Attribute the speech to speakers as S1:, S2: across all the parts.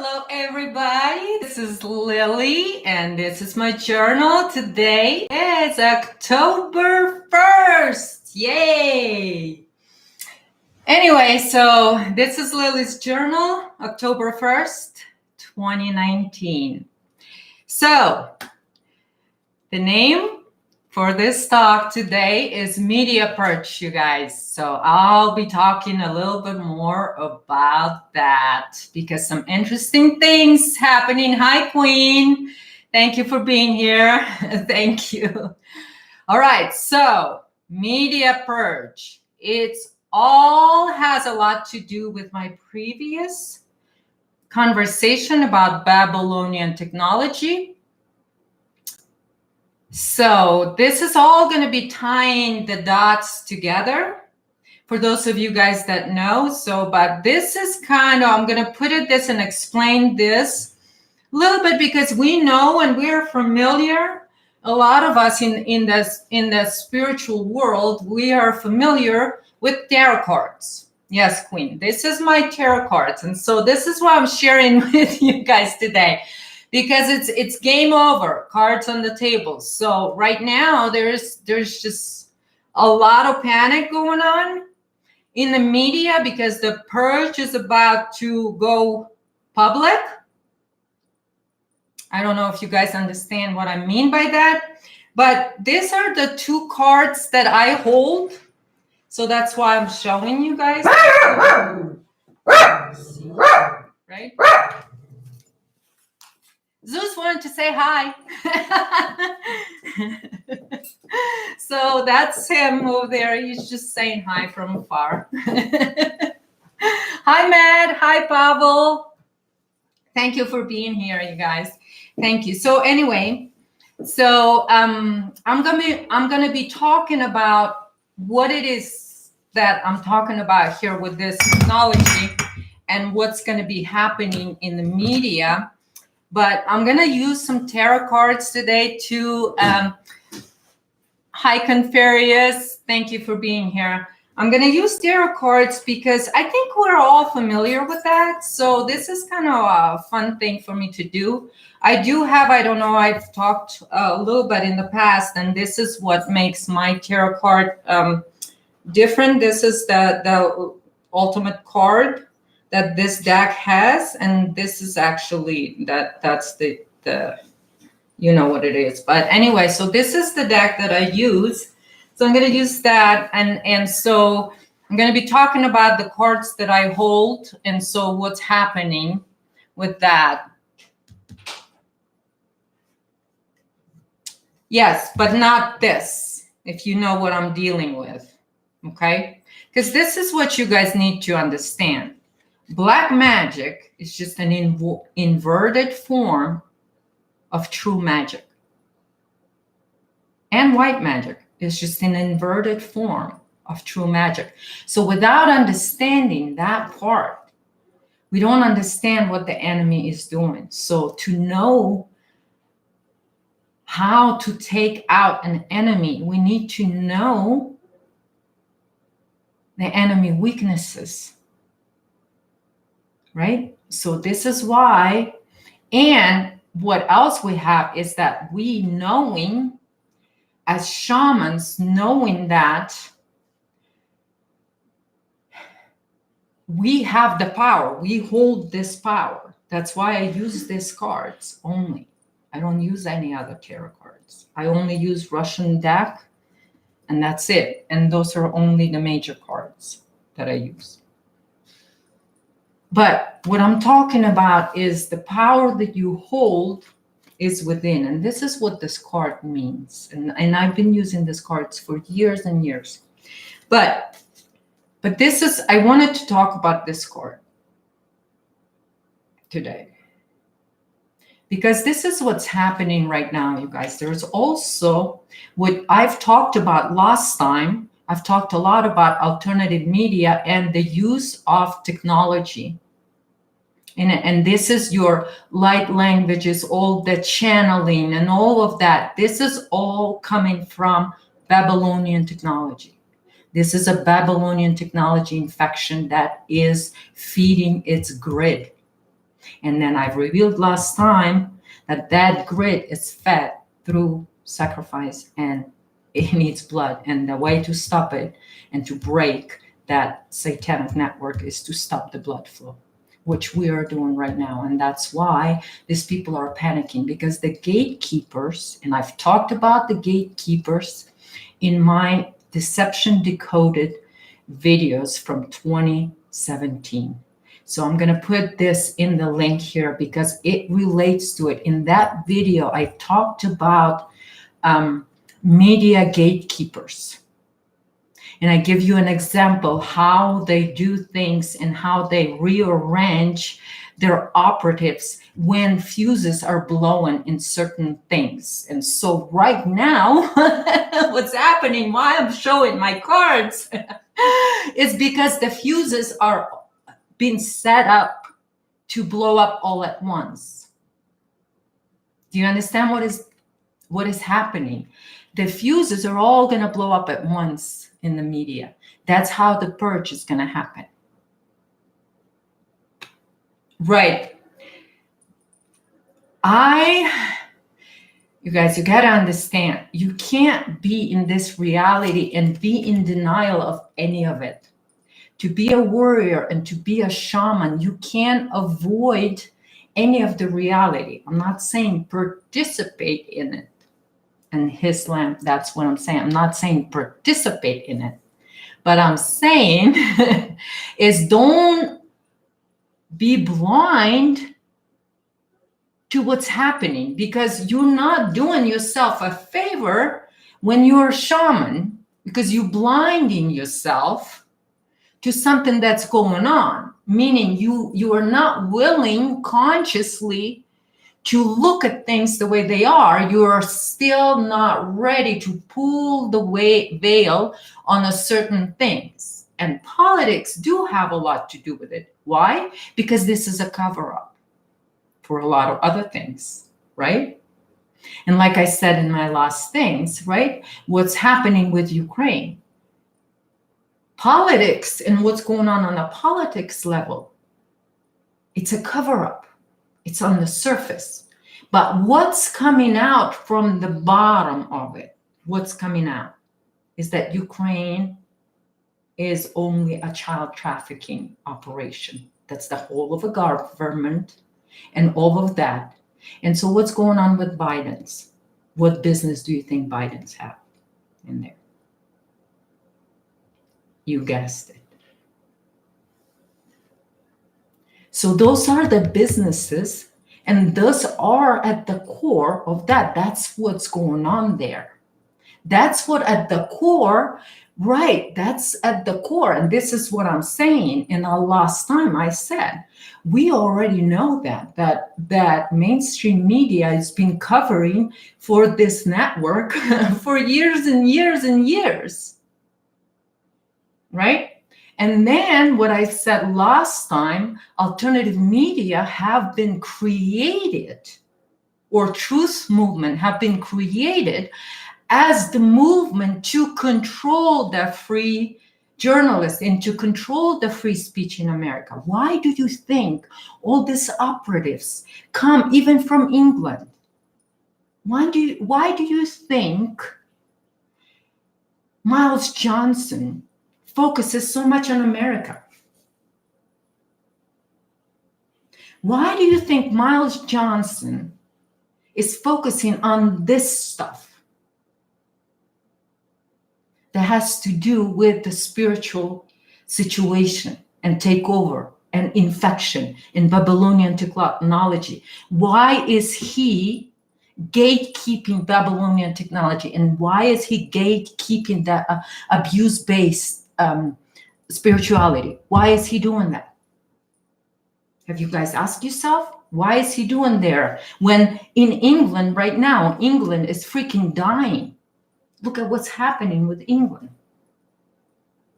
S1: Hello, everybody. This is Lily, and this is my journal. Today is October 1st. Yay! Anyway, so this is Lily's journal, October 1st, 2019. So, the name for this talk today is Media Purge, you guys. So I'll be talking a little bit more about that because some interesting things happening. Hi, Queen. Thank you for being here. Thank you. All right. So Media Purge. It's all has a lot to do with my previous conversation about Babylonian technology. So this is all going to be tying the dots together for those of you guys that know. So, but this is kind of, I'm going to put it this and explain this a little bit because we know and we're familiar. A lot of us in the spiritual world, we are familiar with tarot cards. Yes, Queen. This is my tarot cards. And so this is what I'm sharing with you guys today. Because it's game over, cards on the table. So right now there's just a lot of panic going on in the media because the purge is about to go public. I don't know if you guys understand what I mean by that, but these are the two cards that I hold. So that's why I'm showing you guys. Right? Zeus wanted to say hi. So that's him over there. He's just saying hi from afar. Hi, Matt. Hi, Pavel. Thank you for being here, you guys. Thank you. So anyway, so I'm gonna be talking about what it is that I'm talking about here with this technology and what's going to be happening in the media. But I'm going to use some tarot cards today to, hi, Conferius. Thank you for being here. I'm going to use tarot cards because I think we're all familiar with that. So this is kind of a fun thing for me to do. I do have, I don't know, I've talked a little bit in the past, and this is what makes my tarot card different. This is the ultimate card that this deck has, and this is actually that's the you know what it is. But anyway, so this is the deck that I use. So I'm going to use that, and so I'm going to be talking about the cards that I hold, and so what's happening with that. Yes, but not this, if you know what I'm dealing with, okay? Because this is what you guys need to understand. Black magic is just an inverted form of true magic. And white magic is just an inverted form of true magic. So without understanding that part, we don't understand what the enemy is doing. So to know how to take out an enemy, we need to know the enemy weaknesses. Right? So this is why, and what else we have is that we knowing, as shamans, knowing that we have the power, we hold this power. That's why I use these cards only. I don't use any other tarot cards. I only use Russian deck, and that's it. And those are only the major cards that I use. But what I'm talking about is the power that you hold is within. And this is what this card means. And I've been using these cards for years and years. But this is, I wanted to talk about this card today. Because this is what's happening right now, you guys. There's also what I've talked about last time. I've talked a lot about alternative media and the use of technology. And this is your light languages, all the channeling and all of that. This is all coming from Babylonian technology. This is a Babylonian technology infection that is feeding its grid. And then I've revealed last time that that grid is fed through sacrifice and it needs blood. And the way to stop it and to break that satanic network is to stop the blood flow, which we are doing right now. And that's why these people are panicking, because the gatekeepers, and I've talked about the gatekeepers in my Deception Decoded videos from 2017. So I'm going to put this in the link here because it relates to it. In that video, I talked about media gatekeepers. And I give you an example how they do things and how they rearrange their operatives when fuses are blowing in certain things. And so right now, what's happening, why I'm showing my cards, is because the fuses are being set up to blow up all at once. Do you understand what is happening? The fuses are all going to blow up at once in the media. That's how the purge is going to happen. Right. You guys, you got to understand, you can't be in this reality and be in denial of any of it. To be a warrior and to be a shaman, you can't avoid any of the reality. I'm not saying participate in it. And Islam, that's what I'm saying. I'm not saying participate in it. But I'm saying is don't be blind to what's happening, because you're not doing yourself a favor when you're a shaman, because you're blinding yourself to something that's going on, meaning you are not willing consciously to look at things the way they are. You are still not ready to pull the veil on a certain things. And politics do have a lot to do with it. Why? Because this is a cover-up for a lot of other things, right? And like I said in my last things, right? What's happening with Ukraine? Politics and what's going on the politics level, it's a cover-up. It's on the surface. But what's coming out from the bottom of it, what's coming out is that Ukraine is only a child trafficking operation. That's the whole of a government and all of that. And so what's going on with Biden's? What business do you think Biden's have in there? You guessed it. So those are the businesses, and those are at the core of that. That's what's going on there. That's what at the core, right? That's at the core. And this is what I'm saying. And last time I said, we already know that mainstream media has been covering for this network for years and years and years, right? And then what I said last time, alternative media have been created, or truth movement have been created as the movement to control the free journalists and to control the free speech in America. Why do you think all these operatives come even from England? Why do you think Miles Johnson focuses so much on America? Why do you think Miles Johnson is focusing on this stuff that has to do with the spiritual situation and takeover and infection in Babylonian technology? Why is he gatekeeping Babylonian technology? And why is he gatekeeping that abuse-based spirituality? Why is he doing that? Have you guys asked yourself? Why is he doing there when in England right now, England is freaking dying? Look at what's happening with England.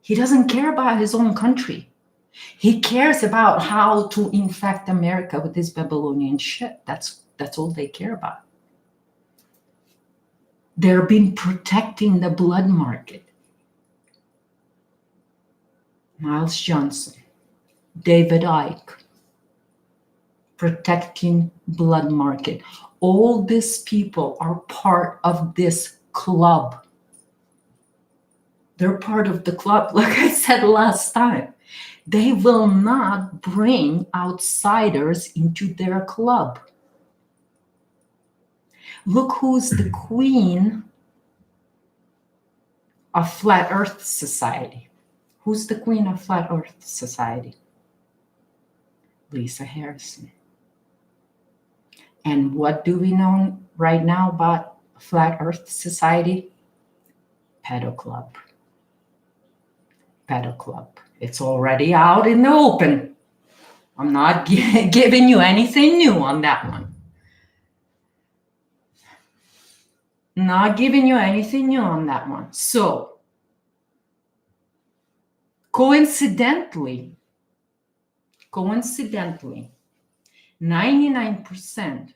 S1: He doesn't care about his own country. He cares about how to infect America with this Babylonian shit. That's all they care about. They're been protecting the blood market. Miles Johnson, David Icke, protecting blood market. All these people are part of this club. They're part of the club. Like I said last time, they will not bring outsiders into their club. Look who's the queen of Flat Earth Society. Who's the queen of Flat Earth Society? Lisa Harrison. And what do we know right now about Flat Earth Society? Pedo Club. Pedo Club. It's already out in the open. I'm not giving you anything new on that one. Not giving you anything new on that one. So, coincidentally, 99%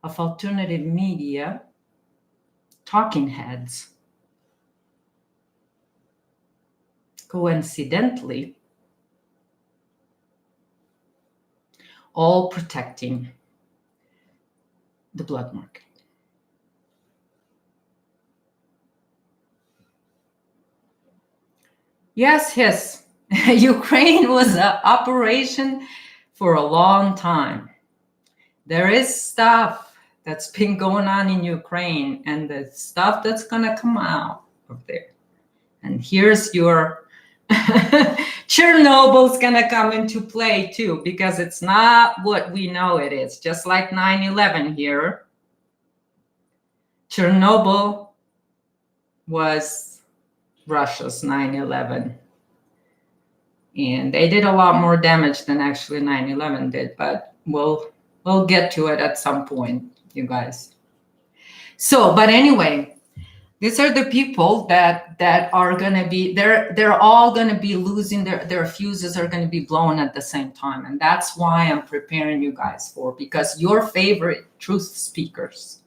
S1: of alternative media talking heads, coincidentally, all protecting the blood market. Yes, Ukraine was an operation for a long time. There is stuff that's been going on in Ukraine and the stuff that's going to come out of there. And here's your Chernobyl's going to come into play too, because it's not what we know it is. Just like 9/11 here. Chernobyl was Russia's 9/11. And they did a lot more damage than actually 9/11 did, but we'll get to it at some point, you guys. So, but anyway, these are the people that are going to be, they're all going to be losing their fuses are going to be blown at the same time. And that's why I'm preparing you guys for, because your favorite truth speakers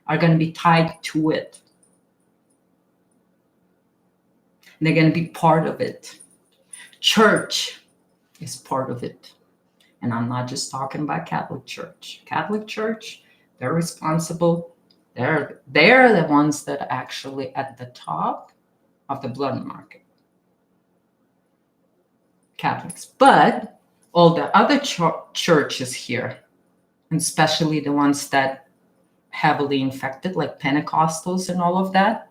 S1: are going to be tied to it. They're going to be part of it. Church is part of it. And I'm not just talking about Catholic Church. Catholic Church, they're responsible. They're the ones that are actually at the top of the blood market. Catholics. But all the other churches here, and especially the ones that heavily infected, like Pentecostals and all of that,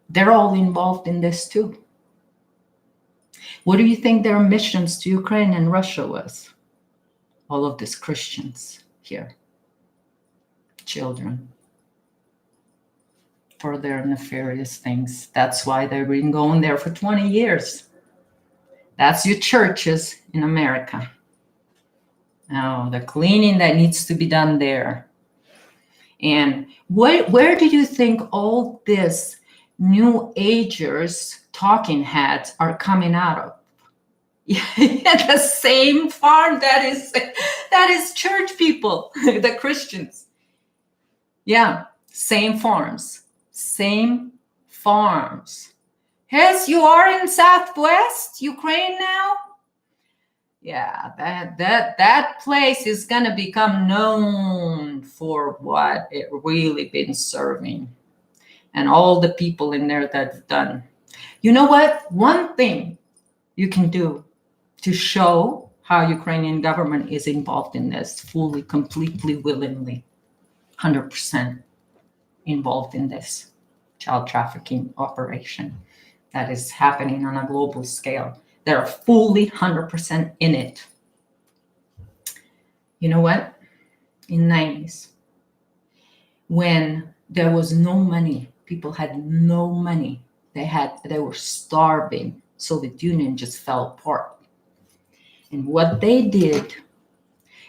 S1: they're all involved in this too. What do you think their missions to Ukraine and Russia was? All of these Christians here, children, for their nefarious things. That's why they've been going there for 20 years. That's your churches in America. Now, the cleaning that needs to be done there. And where do you think all this New Agers talking heads are coming out of? The same farm that is church people, the Christians. Yeah, same farms. Yes, you are in Southwest Ukraine now. Yeah, that place is gonna become known for what it really been serving. And all the people in there that's done. You know what? One thing you can do to show how Ukrainian government is involved in this fully, completely, willingly, 100% involved in this child trafficking operation that is happening on a global scale. They're fully 100% in it. You know what? In 90s, when there was no money, people had no money. They were starving. Soviet Union just fell apart. And what they did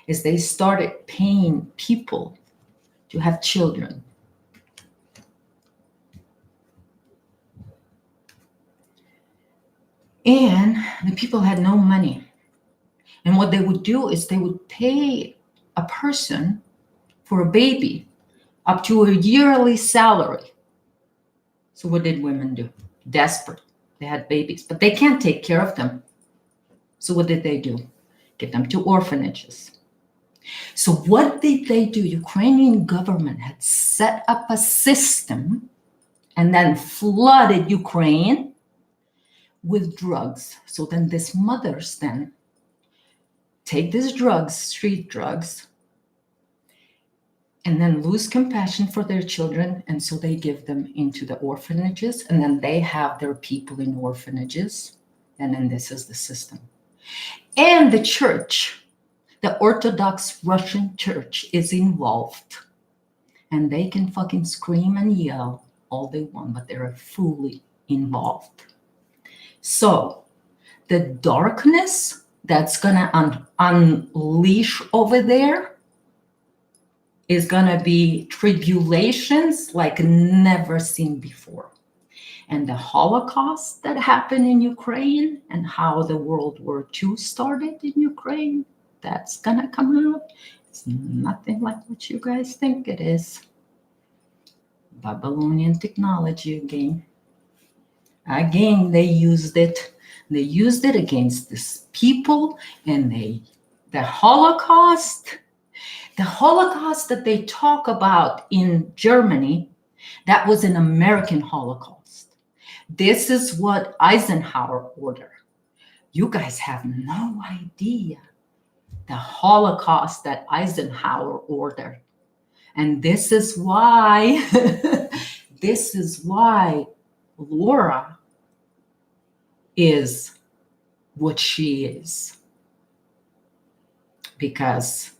S1: is they started paying people to have children. And the people had no money. And what they would do is they would pay a person for a baby up to a yearly salary. So what did women do? Desperate. They had babies, but they can't take care of them. So what did they do? give them to orphanages. So what did they do? Ukrainian government had set up a system and then flooded Ukraine with drugs. So then these mothers then take these drugs, street drugs, and then lose compassion for their children. And so they give them into the orphanages, and then they have their people in orphanages. And then this is the system. And the church, the Orthodox Russian church, is involved. And they can fucking scream and yell all they want, but they're fully involved. So the darkness that's gonna unleash over there is gonna be tribulations like never seen before. And the Holocaust that happened in Ukraine and how the World War II started in Ukraine, that's gonna come out. It's nothing like what you guys think it is. Babylonian technology again. Again, they used it. They used it against these people, and the Holocaust that they talk about in Germany, that was an American Holocaust. This is what Eisenhower ordered. You guys have no idea the Holocaust that Eisenhower ordered. And this is why, Laura is what she is. Because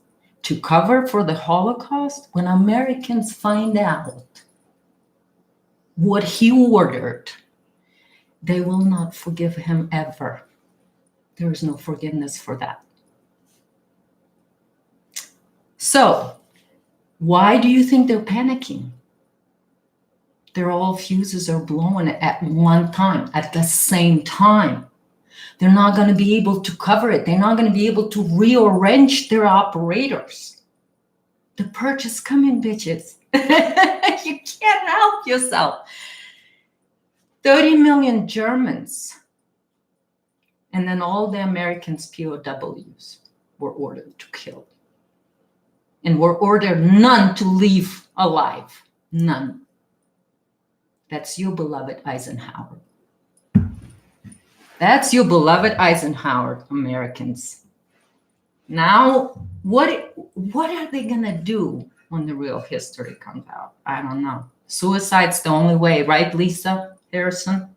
S1: to cover for the Holocaust, when Americans find out what he ordered, they will not forgive him ever. There is no forgiveness for that. So, why do you think they're panicking? Their all fuses are blowing at one time, at the same time. They're not going to be able to cover it. They're not going to be able to rearrange their operators. The purge is coming, bitches. You can't help yourself. 30 million Germans, and then all the Americans, POWs, were ordered to kill. And were ordered none to leave alive. None. That's your beloved Eisenhower. That's your beloved Eisenhower, Americans. Now, what are they going to do when the real history comes out? I don't know. Suicide's the only way, right, Lisa Harrison?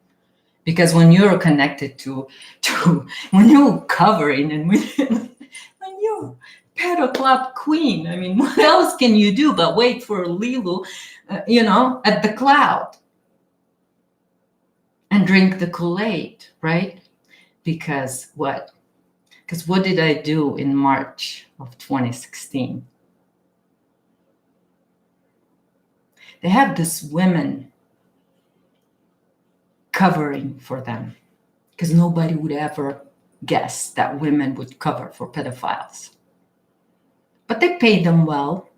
S1: Because when you're connected to when you're covering and when you're pedal club queen, I mean, what else can you do but wait for Lilu, at the cloud and drink the Kool-Aid, right? Because what? Because what did I do in March of 2016? They have this women covering for them because nobody would ever guess that women would cover for pedophiles. But they paid them well.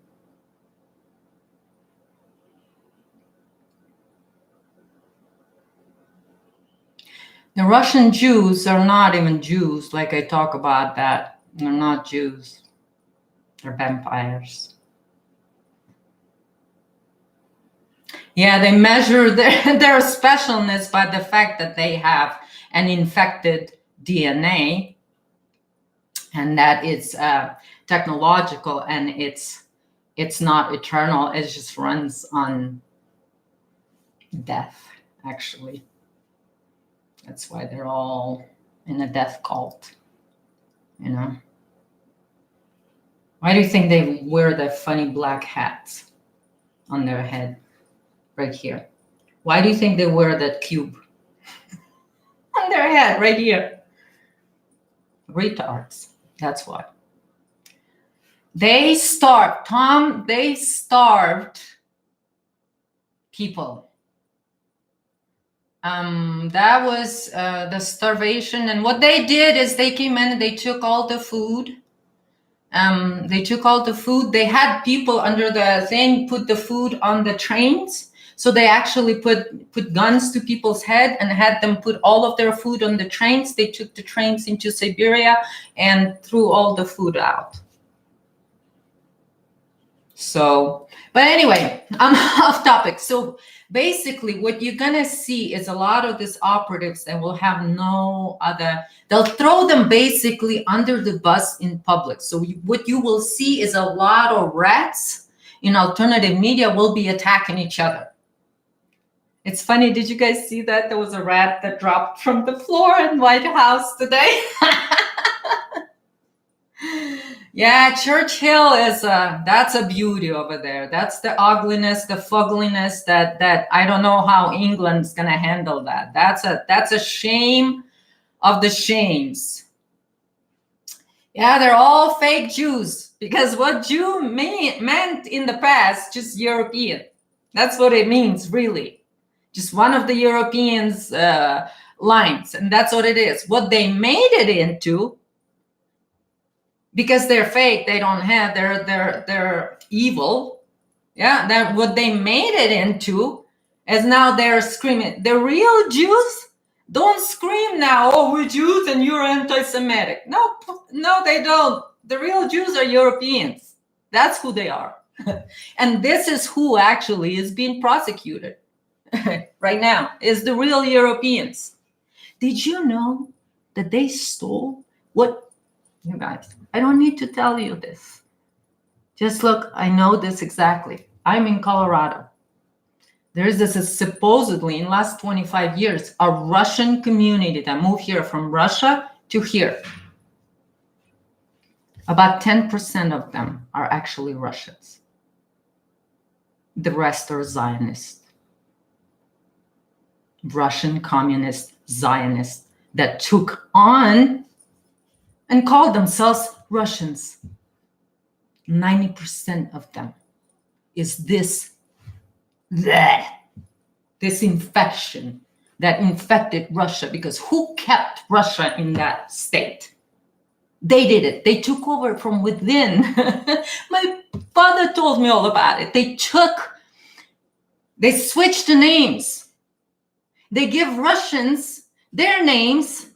S1: The Russian Jews are not even Jews, like I talk about that. They're not Jews. They're vampires. Yeah, they measure their specialness by the fact that they have an infected DNA, and that it's technological and it's not eternal. It just runs on death, actually. That's why they're all in a death cult, Why do you think they wear the funny black hats on their head right here? Why do you think they wear that cube on their head right here? Retards. That's why. They starved, Tom. They starved people. That was the starvation. And what they did is they came in and they took all the food. They had people under the thing, put the food on the trains. So they actually put guns to people's head and had them put all of their food on the trains. They took the trains into Siberia and threw all the food out. So, but anyway, I'm off topic. So basically what you're going to see is a lot of these operatives that will have no other, they'll throw them basically under the bus in public. So what you will see is a lot of rats in alternative media will be attacking each other. It's funny. Did you guys see that? There was a rat that dropped from the floor in White House today. Yeah, Churchill is that's a beauty over there. That's the ugliness, the fugliness that I don't know how England's gonna handle that. That's a shame of the shames. Yeah, they're all fake Jews, because what Jew meant in the past, just European. That's what it means, really. Just one of the Europeans' lines, and that's what it is. What they made it into, because they're fake, they don't have, they're evil. Yeah, that what they made it into is now they're screaming. The real Jews don't scream now, oh, we're Jews and you're anti-Semitic. No, they don't. The real Jews are Europeans. That's who they are. And this is who actually is being prosecuted right now, is the real Europeans. Did you know that they stole what? You guys, I don't need to tell you this. Just look, I know this exactly. I'm in Colorado. There is this supposedly in the last 25 years, a Russian community that moved here from Russia to here. About 10% of them are actually Russians. The rest are Zionists. Russian communist Zionists that took on and called themselves Russians. 90% of them is this infection that infected Russia, because who kept Russia in that state? They did it. They took over from within. My father told me all about it. They switched the names. They give Russians their names,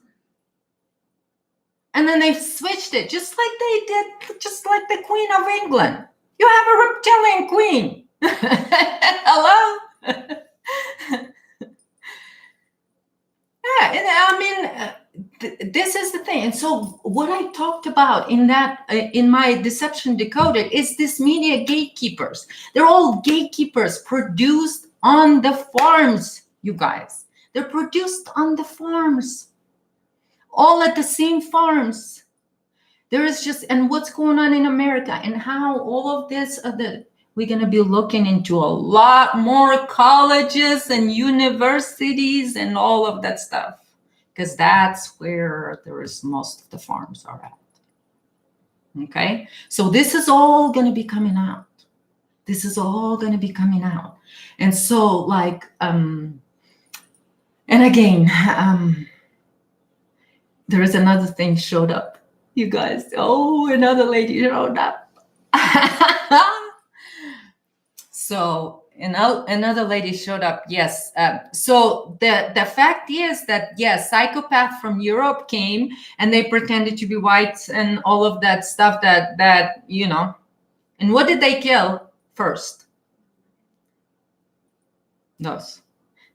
S1: and then they switched it, just like they did, just like the Queen of England. You have a reptilian queen. Hello? Yeah, and I mean, this is the thing. And so what I talked about in my Deception Decoded is this media gatekeepers. They're all gatekeepers produced on the farms, you guys. They're produced on the farms. All at the same farms. There is just, and what's going on in America and how all of this, we're going to be looking into a lot more colleges and universities and all of that stuff, because that's where there is most of the farms are at. Okay. So this is all going to be coming out. This is all going to be coming out. And so like, and again, there is another thing showed up, you guys. Oh, another lady showed up. So another lady showed up. Yes. So the fact is that, yes, psychopath from Europe came and they pretended to be white and all of that stuff that, you know, and what did they kill first? Those.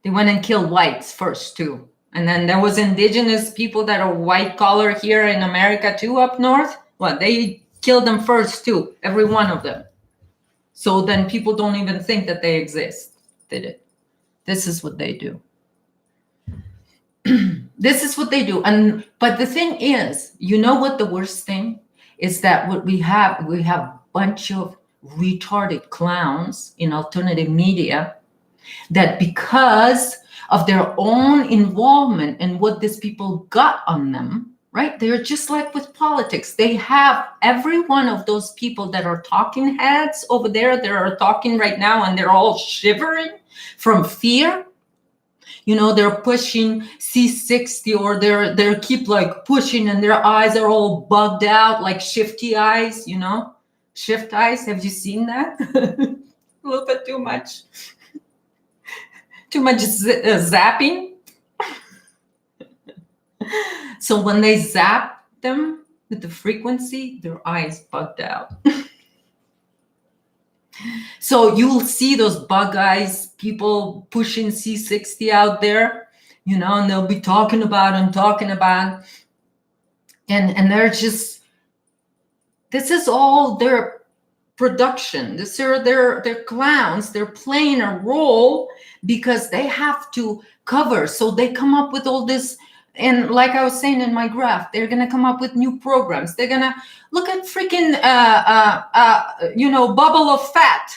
S1: They went and killed whites first too. And then there was indigenous people that are white collar here in America too, up north. Well, they killed them first too, every one of them. So then people don't even think that they exist. Did it? This is what they do. This is what they do. But the thing is, you know what the worst thing is? That what we have a bunch of retarded clowns in alternative media that, because of their own involvement and what these people got on them, right? They're just like with politics. They have every one of those people that are talking heads over there that are talking right now, and they're all shivering from fear. You know, they're pushing C60, or they're keep like pushing, and their eyes are all bugged out, like shifty eyes, you know, shift eyes. Have you seen that? A little bit too much. too much zapping. So when they zap them with the frequency, their eyes bugged out. So you'll see those bug eyes, people pushing C60 out there, you know, and they'll be talking about, and they're just, this is all their production. This are they're clowns. They're playing a role because they have to cover. So they come up with all this. And like I was saying in my graph, they're going to come up with new programs. They're going to look at freaking, bubble of fat,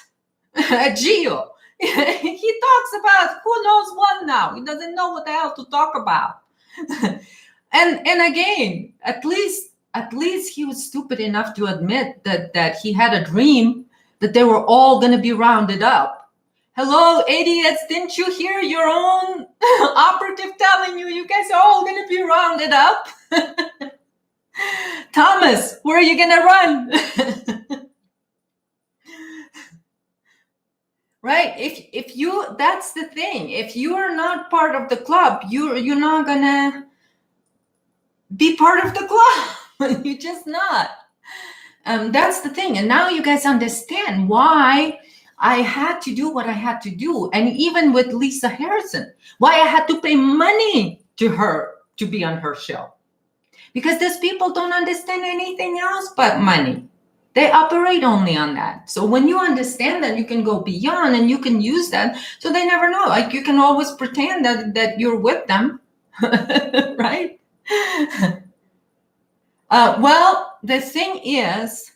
S1: Geo. He talks about who knows what now. He doesn't know what the hell to talk about. and again, at least he was stupid enough to admit that he had a dream that they were all going to be rounded up. Hello, idiots, didn't you hear your own operative telling you guys are all going to be rounded up? Thomas, where are you going to run? Right? If you, that's the thing. If you are not part of the club, you're not going to be part of the club. You're just not. That's the thing. And now you guys understand why I had to do what I had to do. And even with Lisa Harrison, why I had to pay money to her to be on her show. Because these people don't understand anything else but money. They operate only on that. So when you understand that, you can go beyond and you can use that. So they never know. Like you can always pretend that you're with them, right? Well, the thing is,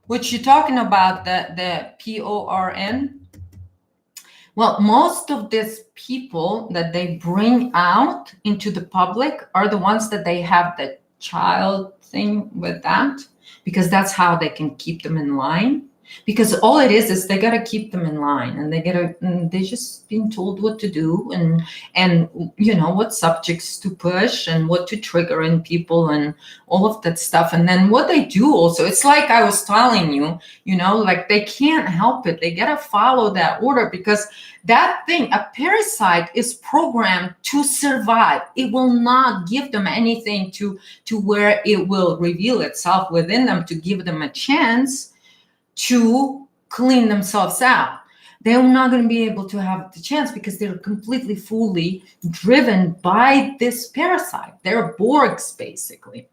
S1: what you're talking about, the PORN, well, most of these people that they bring out into the public are the ones that they have the child thing with that, because that's how they can keep them in line. Because all it is they got to keep them in line, and they're just being told what to do, and you know what subjects to push and what to trigger in people and all of that stuff. And then what they do also, it's like I was telling you, you know, like they can't help it. They got to follow that order, because that thing, a parasite, is programmed to survive. It will not give them anything to where it will reveal itself within them to give them a chance to clean themselves out. They're not going to be able to have the chance because they're completely, fully driven by this parasite. They're Borgs, basically.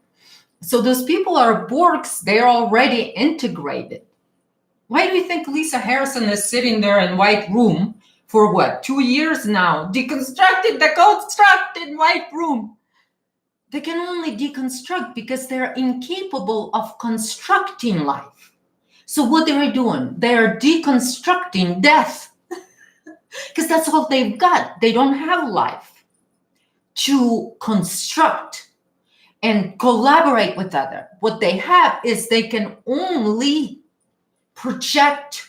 S1: So those people are Borgs. They're already integrated. Why do you think Lisa Harrison is sitting there in White Room for what, 2 years now? Deconstructed the constructed White Room. They can only deconstruct because they're incapable of constructing life. So what they are doing, they are deconstructing death, because that's all they've got. They don't have life to construct and collaborate with others. What they have is they can only project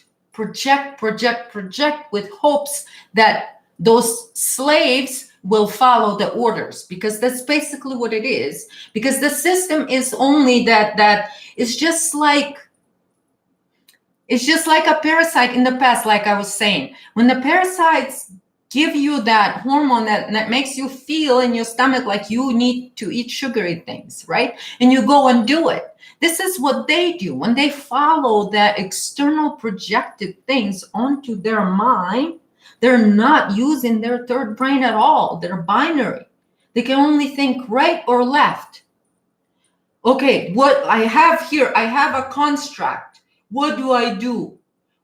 S1: with hopes that those slaves will follow the orders, because that's basically what it is. Because the system is only that it's just like a parasite in the past, like I was saying. When the parasites give you that hormone that makes you feel in your stomach like you need to eat sugary things, right? And you go and do it. This is what they do. When they follow the external projected things onto their mind, they're not using their third brain at all. They're binary. They can only think right or left. Okay, what I have here, I have a construct. What do I do?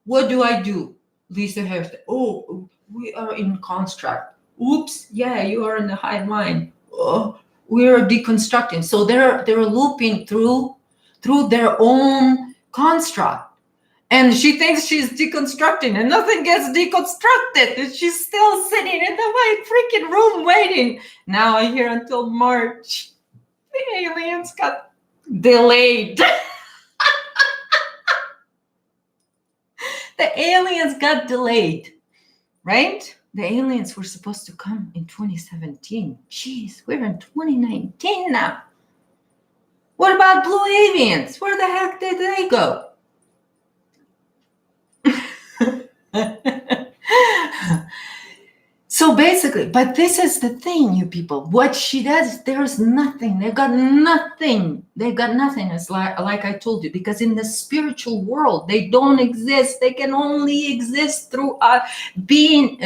S1: What do I do? Lisa Harrison. Oh, we are in construct. Oops. Yeah, you are in the hive mind. Oh, we are deconstructing. So they're looping through their own construct. And she thinks she's deconstructing, and nothing gets deconstructed. And she's still sitting in the white freaking room waiting. Now I hear until March. The aliens got delayed. The aliens got delayed, right? The aliens were supposed to come in 2017. Jeez, we're in 2019 now. What about blue avians? Where the heck did they go? So basically, but this is the thing, you people. What she does, there's nothing. They've got nothing. They've got nothing. It's like I told you, because in the spiritual world, they don't exist. They can only exist through being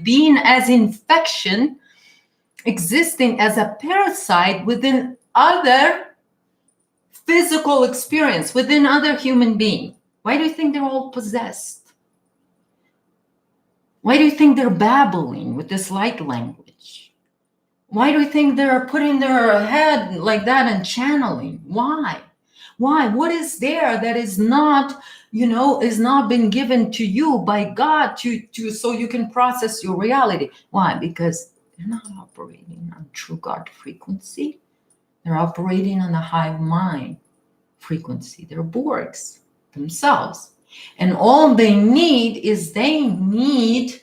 S1: being as infection, existing as a parasite within other physical experience, within other human being. Why do you think they're all possessed? Why do you think they're babbling with this light language? Why do you think they're putting their head like that and channeling? Why? Why? What is there that is not, is not been given to you by God to so you can process your reality? Why? Because they're not operating on true God frequency. They're operating on the hive mind frequency. They're Borgs themselves. And all they need is that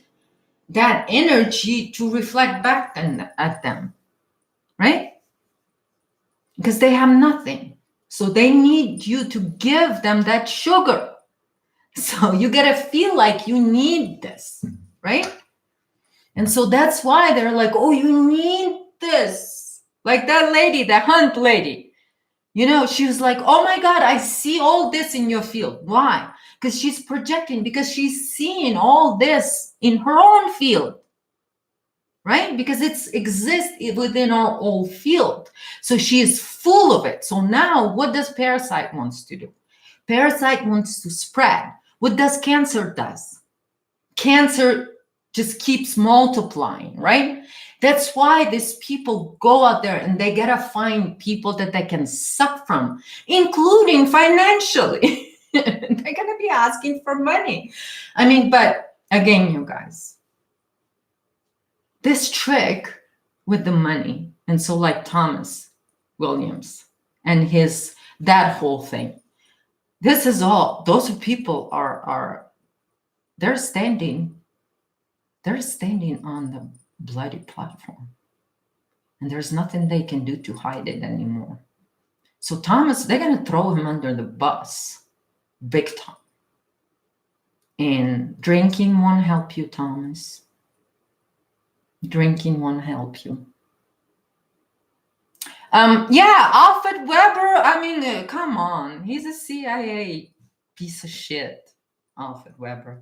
S1: energy to reflect back at them, right? Because they have nothing. So they need you to give them that sugar. So you gotta feel like you need this, right? And so that's why they're like, oh, you need this. Like that lady, the hunt lady. She was like, oh my God, I see all this in your field. Why? Because she's projecting, because she's seeing all this in her own field, right? Because it exists within our own field. So she is full of it. So now what does parasite wants to do? Parasite wants to spread. What does cancer does? Cancer just keeps multiplying, right? That's why these people go out there and they gotta find people that they can suck from, including financially. They're gonna be asking for money. I mean, but again, you guys, this trick with the money, and so like Thomas Williams and that whole thing, this is all, those people they're standing on the bloody platform, and there's nothing they can do to hide it anymore. So Thomas, they're going to throw him under the bus big time. And drinking won't help you, Thomas. Drinking won't help you. Alfred Weber, I mean, come on. He's a CIA piece of shit, Alfred Weber.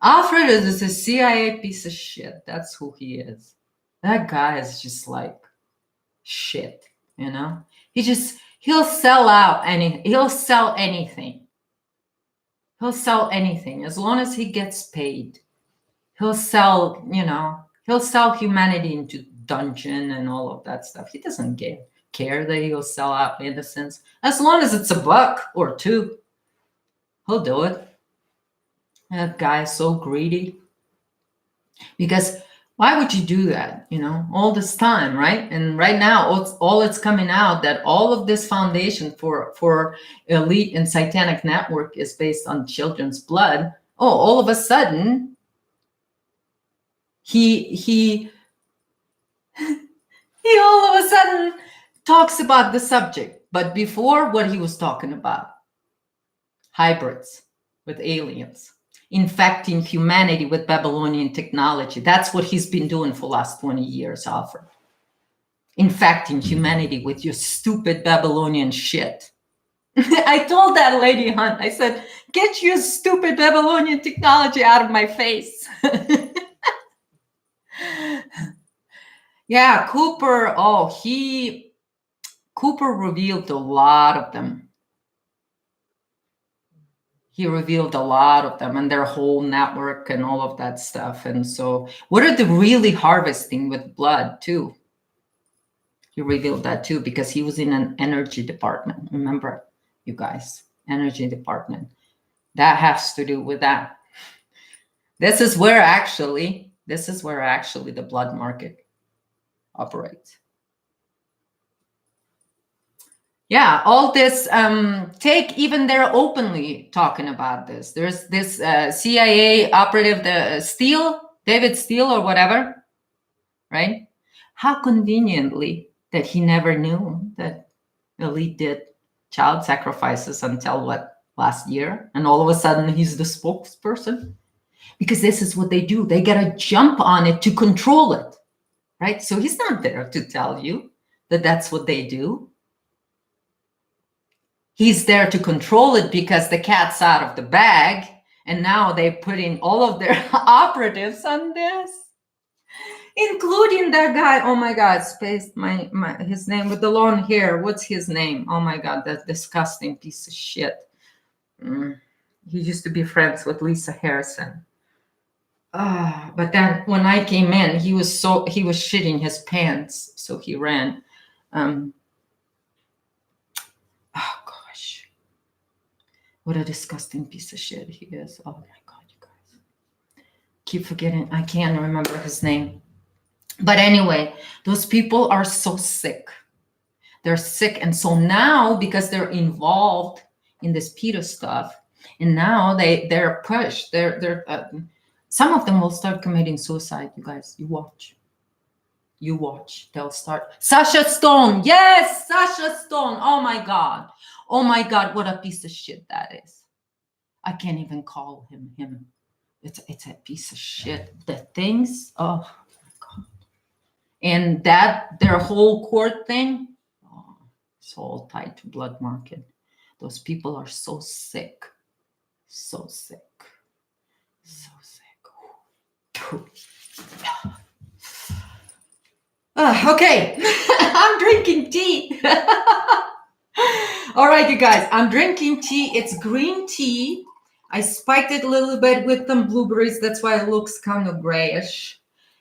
S1: Alfred is a CIA piece of shit. That's who he is. That guy is just like shit, he'll sell out he'll sell anything. He'll sell anything as long as he gets paid. He'll sell, he'll sell humanity into dungeon and all of that stuff. He doesn't care that he'll sell out innocence. As long as it's $1 or $2, he'll do it. That guy is so greedy. Because why would you do that, all this time, right? And right now, all it's coming out that all of this foundation for elite and satanic network is based on children's blood. Oh, all of a sudden, he all of a sudden talks about the subject. But before, what he was talking about, hybrids with aliens, infecting humanity with Babylonian technology. That's what he's been doing for the last 20 years, Alfred. Infecting humanity with your stupid Babylonian shit. I told that lady, Hunt, I said, get your stupid Babylonian technology out of my face. Yeah, Cooper, Cooper revealed a lot of them. He revealed a lot of them and their whole network and all of that stuff. And so what are they really harvesting with blood too? He revealed that too, because he was in an energy department. Remember, you guys, energy department. That has to do with that. This is where actually the blood market operates. Yeah, all this, they're openly talking about this. There's this CIA operative, David Steele or whatever, right? How conveniently that he never knew that elite did child sacrifices until what? last year, and all of a sudden he's the spokesperson, because this is what they do. They got to jump on it to control it, right? So he's not there to tell you that that's what they do. He's there to control it because the cat's out of the bag, and now they're putting all of their operatives on this, including that guy. Oh my God, spaced my his name with the long hair. What's his name? Oh my God, that disgusting piece of shit. He used to be friends with Lisa Harrison. But then when I came in, he was shitting his pants, so he ran. Oh gosh, what a disgusting piece of shit he is. Oh my God, you guys. Keep forgetting. I can't remember his name. But anyway, those people are so sick. They're sick. And so now, because they're involved in this PETA stuff, and now they're pushed. Some of them will start committing suicide, you guys. You watch. You watch. They'll start. Sasha Stone. Yes, Sasha Stone. Oh my God. Oh my God, what a piece of shit that is. I can't even call him. It's a piece of shit. The things, oh my God. And that, their whole court thing, oh, it's all tied to blood market. Those people are so sick. So sick. So sick. Okay, I'm drinking tea. All right, you guys, I'm drinking tea. It's green tea. I spiked it a little bit with some blueberries. That's why it looks kind of grayish.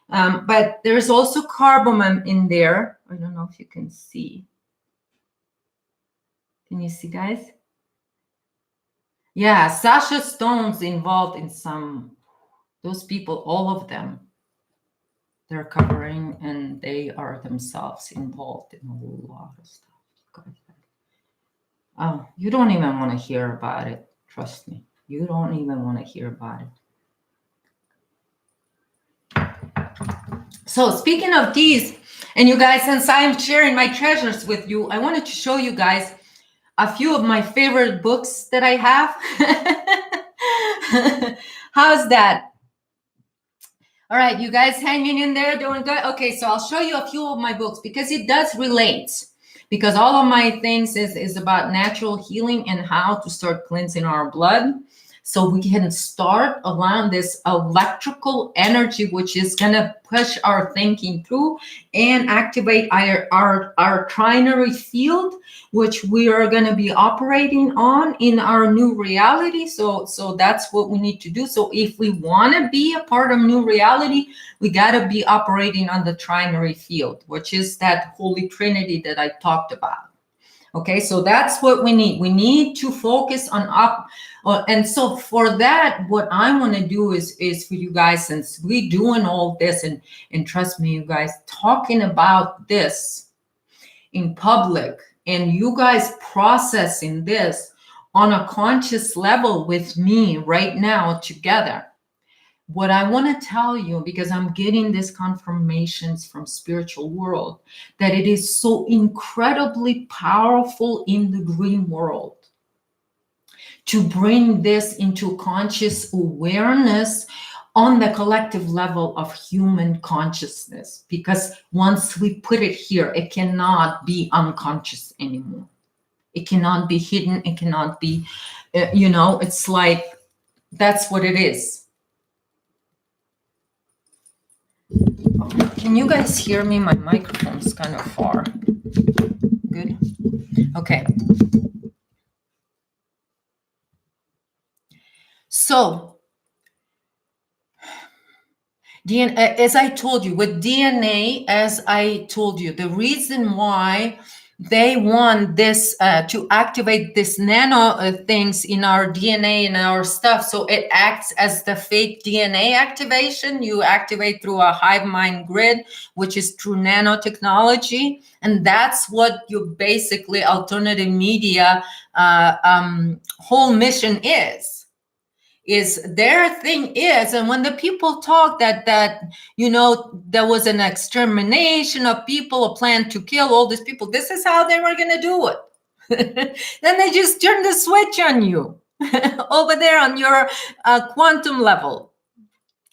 S1: But there's also cardamom in there. I don't know if you can see. Can you see, guys? Yeah, Sasha Stone's involved in some, those people, all of them, they're covering, and they are themselves involved in a lot of stuff. Oh, you don't even want to hear about it. Trust me. You don't even want to hear about it. So speaking of these, and you guys, since I'm sharing my treasures with you, I wanted to show you guys a few of my favorite books that I have. How's that? All right, you guys hanging in there, doing good? Okay, so I'll show you a few of my books because it does relate. Because all of my things is about natural healing and how to start cleansing our blood. So we can start around this electrical energy, which is going to push our thinking through and activate our trinary field, which we are going to be operating on in our new reality. So that's what we need to do. So if we want to be a part of new reality, we got to be operating on the trinary field, which is that Holy Trinity that I talked about. Okay, so that's what we need. We need to focus on up. And so for that, what I want to do is for you guys, since we're doing all this, and trust me, you guys, talking about this in public, and you guys processing this on a conscious level with me right now together. What I want to tell you, because I'm getting these confirmations from spiritual world, that it is so incredibly powerful in the dream world to bring this into conscious awareness on the collective level of human consciousness. Because once we put it here, it cannot be unconscious anymore. It cannot be hidden. It cannot be, it's like, that's what it is. Can you guys hear me? My microphone's kind of far. Good. Okay. So, as I told you, with DNA, as I told you, the reason why they want this to activate this nano things in our DNA and our stuff, so it acts as the fake DNA activation. You activate through a hive mind grid, which is through nanotechnology, and that's what you basically alternative media whole mission is their thing is. And when the people talk that there was an extermination of people, a plan to kill all these people, this is how they were going to do it. Then they just turn the switch on you. over there on your quantum level,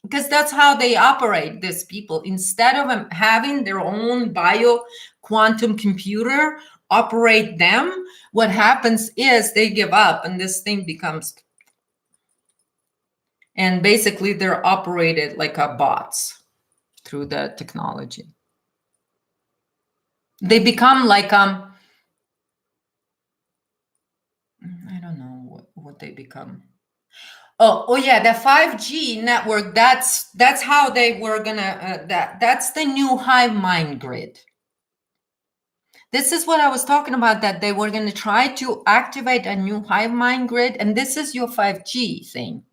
S1: because that's how they operate, these people. Instead of having their own bio quantum computer operate them, what happens is they give up and this thing becomes, and basically they're operated like a bots through the technology. They become like I don't know what they become. Oh yeah, the 5G network, that's how they were gonna that's the new hive mind grid. This is what I was talking about, that they were going to try to activate a new hive mind grid, and this is your 5G thing.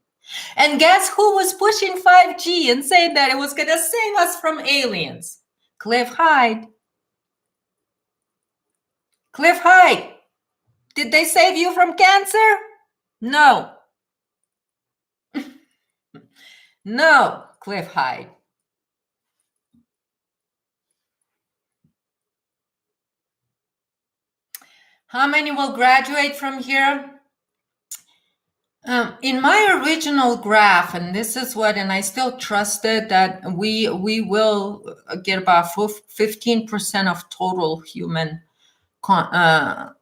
S1: And guess who was pushing 5G and saying that it was going to save us from aliens? Cliff Hyde. Cliff Hyde. Did they save you from cancer? No. No, Cliff Hyde. How many will graduate from here? In my original graph, and this is what, and I still trusted that we will get about 15% of total human collective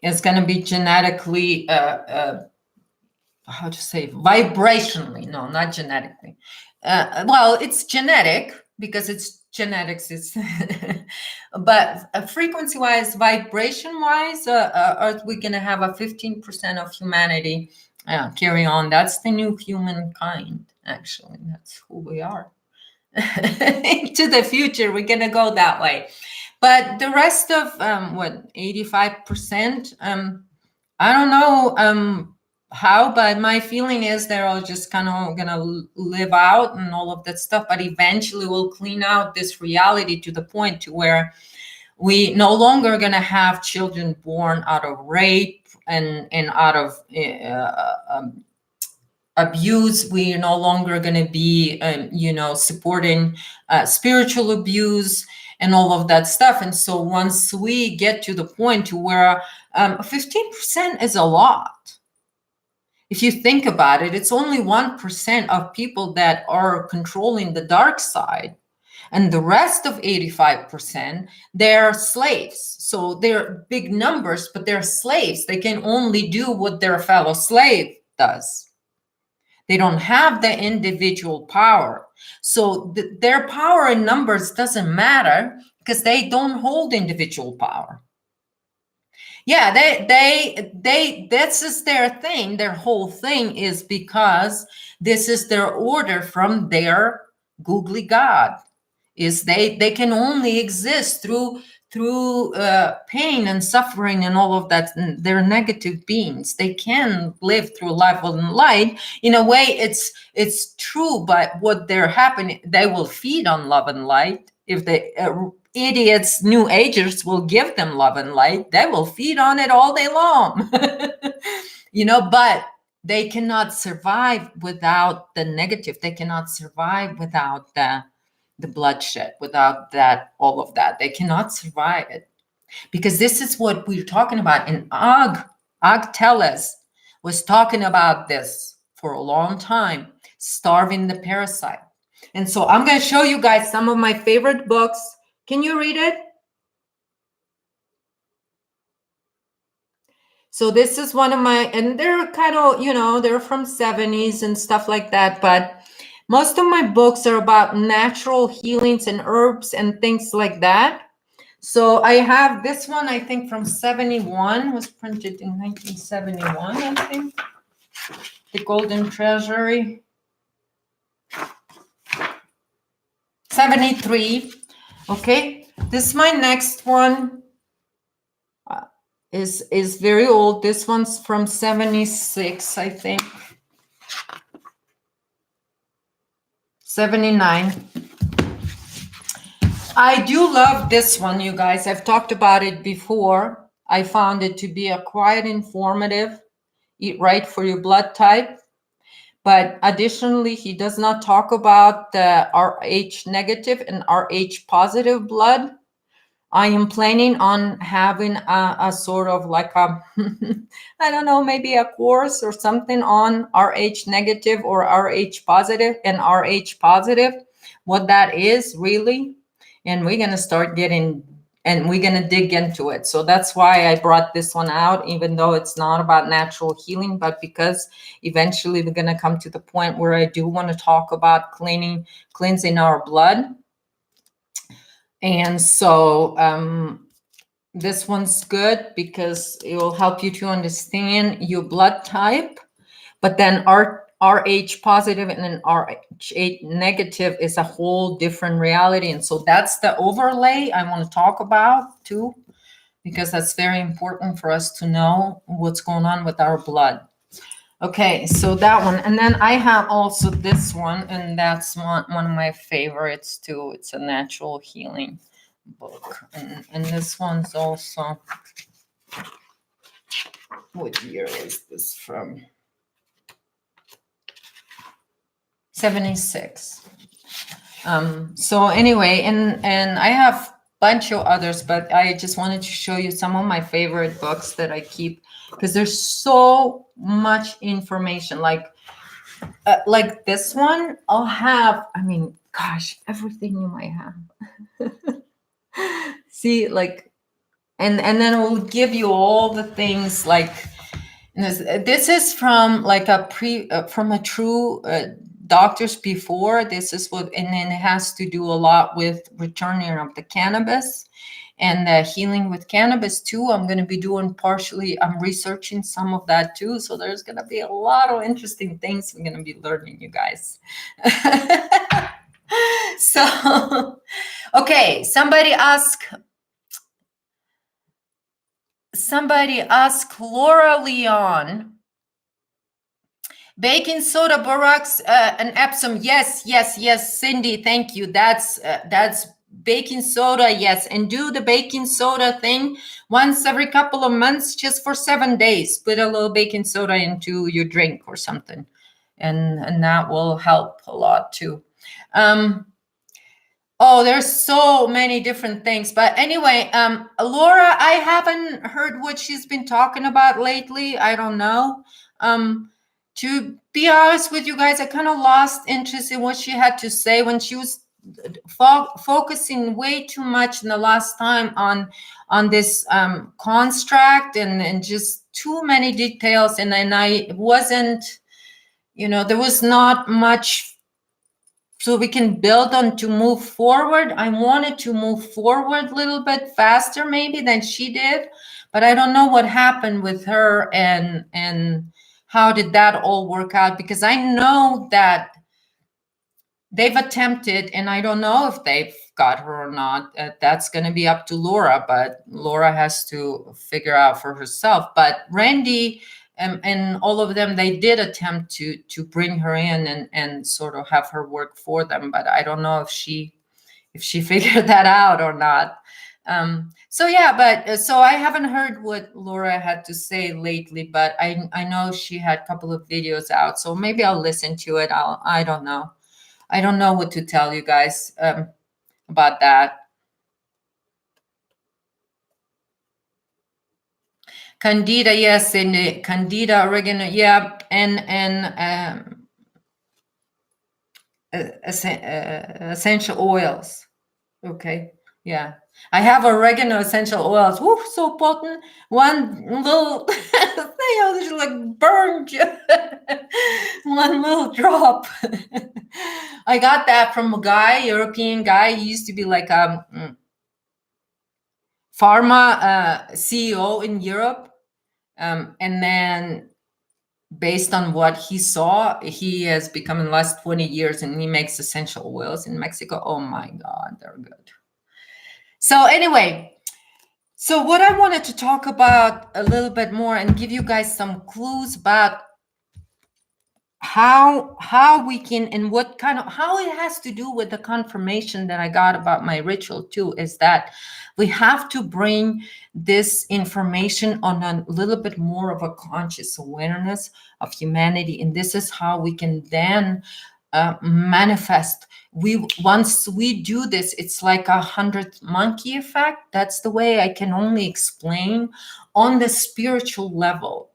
S1: is going to be genetically, how to say, vibrationally, no, not genetically. Well, it's genetic because it's genetics, it's but frequency-wise, vibration-wise, we're going to have a 15% of humanity carry on. That's the new humankind, actually. That's who we are. Into the future, we're going to go that way. But the rest of, 85%, I don't know how, but my feeling is they're all just kind of going to live out and all of that stuff, but eventually we'll clean out this reality to the point to where we no longer going to have children born out of rape and out of abuse. We are no longer going to be, supporting spiritual abuse and all of that stuff. And so once we get to the point to where 15% is a lot. If you think about it, it's only 1% of people that are controlling the dark side. And the rest of 85%, they're slaves. So they're big numbers, but they're slaves. They can only do what their fellow slave does. They don't have the individual power. So their power in numbers doesn't matter because they don't hold individual power. Yeah, this is their thing. Their whole thing is because this is their order from their googly god. Is they can only exist through pain and suffering and all of that. They're negative beings. They can live through love and light. In a way, it's true, but what they're happening, they will feed on love and light. If the idiots, new agers, will give them love and light, they will feed on it all day long. But they cannot survive without the negative. They cannot survive without the bloodshed, without that, all of that. They cannot survive it. Because this is what we're talking about. And Og Teles was talking about this for a long time, starving the parasite. And so I'm going to show you guys some of my favorite books. Can you read it? So this is one of my, and they're kind of, they're from 70s and stuff like that. But most of my books are about natural healings and herbs and things like that. So I have this one, I think from 71, was printed in 1971, I think. The Golden Treasury. 73. Okay, this is my next one. Is very old. This one's from 76, I think. 79. I do love this one, you guys. I've talked about it before. I found it to be a quite informative. Eat right for your blood type. But additionally, he does not talk about the Rh negative and Rh positive blood. I am planning on having a sort of like a, I don't know, maybe a course or something on RH negative or RH positive and RH positive, what that is really. And we're going to start getting, and we're going to dig into it. So that's why I brought this one out, even though it's not about natural healing, but because eventually we're going to come to the point where I do want to talk about cleansing our blood. And so this one's good because it will help you to understand your blood type. But then RH positive and then RH negative is a whole different reality. And so that's the overlay I want to talk about too, because that's very important for us to know what's going on with our blood. Okay, so that one. And then I have also this one, and that's one of my favorites too. It's a natural healing book. And this one's also, what year is this from? 76. So anyway, and I have a bunch of others, but I just wanted to show you some of my favorite books that I keep, because there's so much information. Like this one, I'll have, I mean, gosh, everything you might have. See, like, and then it will give you all the things like, this is from like from a true doctors before. This is what, and then it has to do a lot with returning of the cannabis and the healing with cannabis too. I'm going to be doing partially, I'm researching some of that too. So there's going to be a lot of interesting things we're going to be learning, you guys. So, okay, somebody ask Laura Leon, baking soda, borax, and Epsom. Yes, Cindy, thank you. That's baking soda, yes. And do the baking soda thing once every couple of months, just for 7 days. Put a little baking soda into your drink or something, and that will help a lot too. Oh, there's so many different things. But anyway, Laura, I haven't heard what she's been talking about lately. I don't know. To be honest with you guys, I kind of lost interest in what she had to say when she was focusing way too much in the last time on this construct and just too many details. And then I wasn't, there was not much so we can build on to move forward. I wanted to move forward a little bit faster maybe than she did, but I don't know what happened with her and how did that all work out, because I know that they've attempted, and I don't know if they've got her or not. That's going to be up to Laura, but Laura has to figure out for herself. But Randy and all of them, they did attempt to bring her in and sort of have her work for them. But I don't know if she figured that out or not. So yeah, but so I haven't heard what Laura had to say lately, but I know she had a couple of videos out, so maybe I'll listen to it. I don't know. I don't know what to tell you guys about that. Candida, yes, and Candida oregano, yeah, and essential oils. Okay, yeah, I have oregano essential oils. Woo, so potent. One little thing, just like burned you. One little drop. I got that from a guy, European guy. He used to be like pharma CEO in Europe. And then based on what he saw, he has become in the last 20 years and he makes essential oils in Mexico. Oh my God, they're good. So anyway, so what I wanted to talk about a little bit more and give you guys some clues about how we can, and what kind of, how it has to do with the confirmation that I got about my ritual too, is that we have to bring this information on a little bit more of a conscious awareness of humanity. And this is how we can then manifest. Once we do this, it's like a 100 monkey effect. That's the way I can only explain on the spiritual level.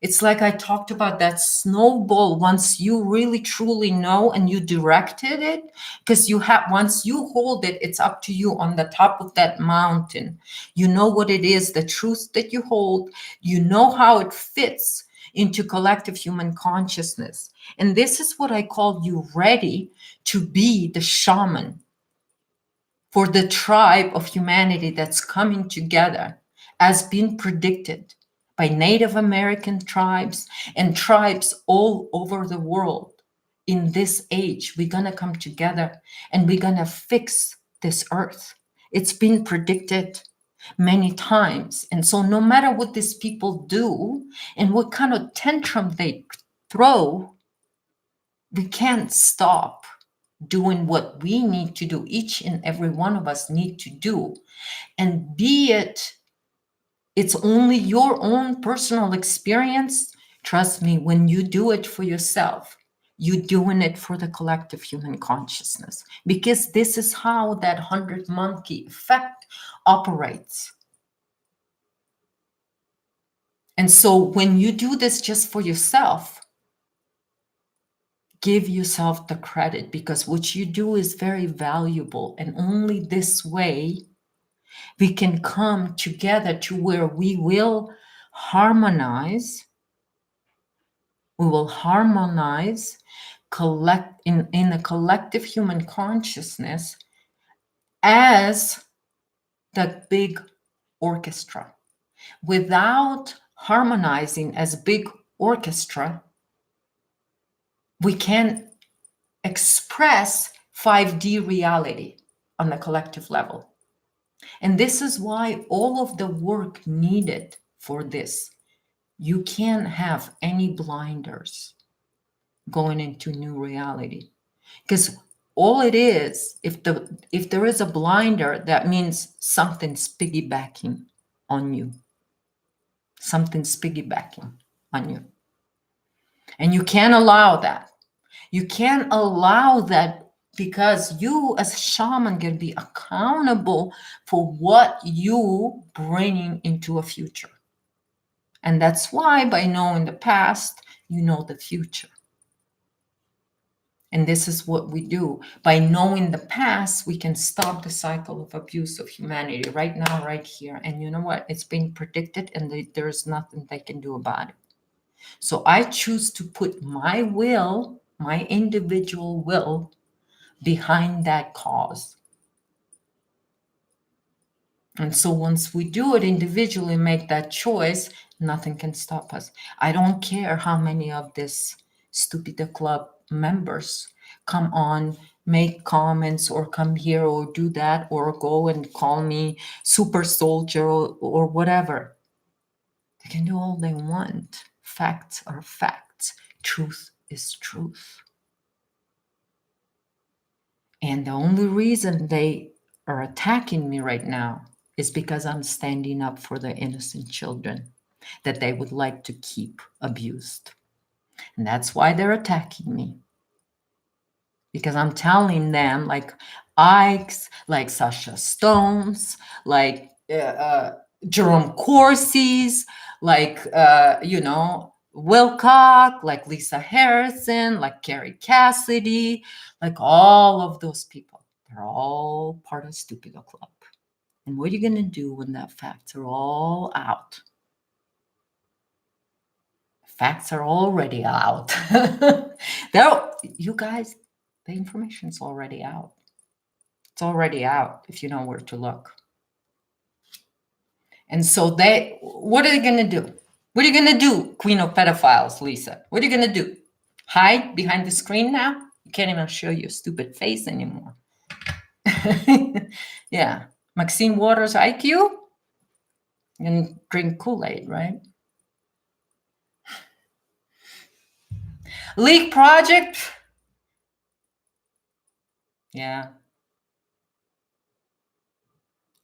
S1: It's like I talked about that snowball. Once you really truly know and you directed it, because once you hold it, it's up to you on the top of that mountain. You know what it is, the truth that you hold, you know how it fits into collective human consciousness. And this is what I call you ready to be the shaman for the tribe of humanity that's coming together, as been predicted by Native American tribes and tribes all over the world. In this age, we're going to come together and we're going to fix this earth. It's been predicted many times. And so no matter what these people do and what kind of tantrum they throw, we can't stop doing what we need to do. Each and every one of us need to do. And be it's only your own personal experience. Trust me, when you do it for yourself, you're doing it for the collective human consciousness, because this is how that 100 monkey effect operates. And so when you do this just for yourself, give yourself the credit, because what you do is very valuable. And only this way we can come together to where we will harmonize. We will harmonize in a collective human consciousness as the big orchestra. Without harmonizing as big orchestra, we can express 5D reality on the collective level. And this is why all of the work needed for this, you can't have any blinders going into new reality. Because all it is, if there is a blinder, that means something's piggybacking on you. Something's piggybacking on you. And you can't allow that. You can't allow that, because you as a shaman can be accountable for what you bringing into a future. And that's why by knowing the past, you know the future. And this is what we do. By knowing the past, we can stop the cycle of abuse of humanity right now, right here. And you know what? It's been predicted, and there's nothing they can do about it. So I choose to put my will, my individual will, behind that cause. And so once we do it individually, make that choice, nothing can stop us. I don't care how many of this Stupida Club members come on, make comments, or come here or do that, or go and call me super soldier or whatever. They can do all they want. Facts are facts. Truth is truth. And the only reason they are attacking me right now is because I'm standing up for the innocent children that they would like to keep abused. And that's why they're attacking me. Because I'm telling them, like Ike's, like Sasha Stone's, like Jerome Corsi's, like, Wilcock, like Lisa Harrison, like Carrie Cassidy, like all of those people. They're all part of Stupido Club. And what are you going to do when that facts are all out? Facts are already out. You guys, the information's already out. It's already out if you know where to look. And so what are they going to do? What are you going to do, Queen of Pedophiles, Lisa? What are you going to do? Hide behind the screen now? You can't even show your stupid face anymore. Yeah. Maxine Waters IQ? And drink Kool-Aid, right? Leak Project? Yeah.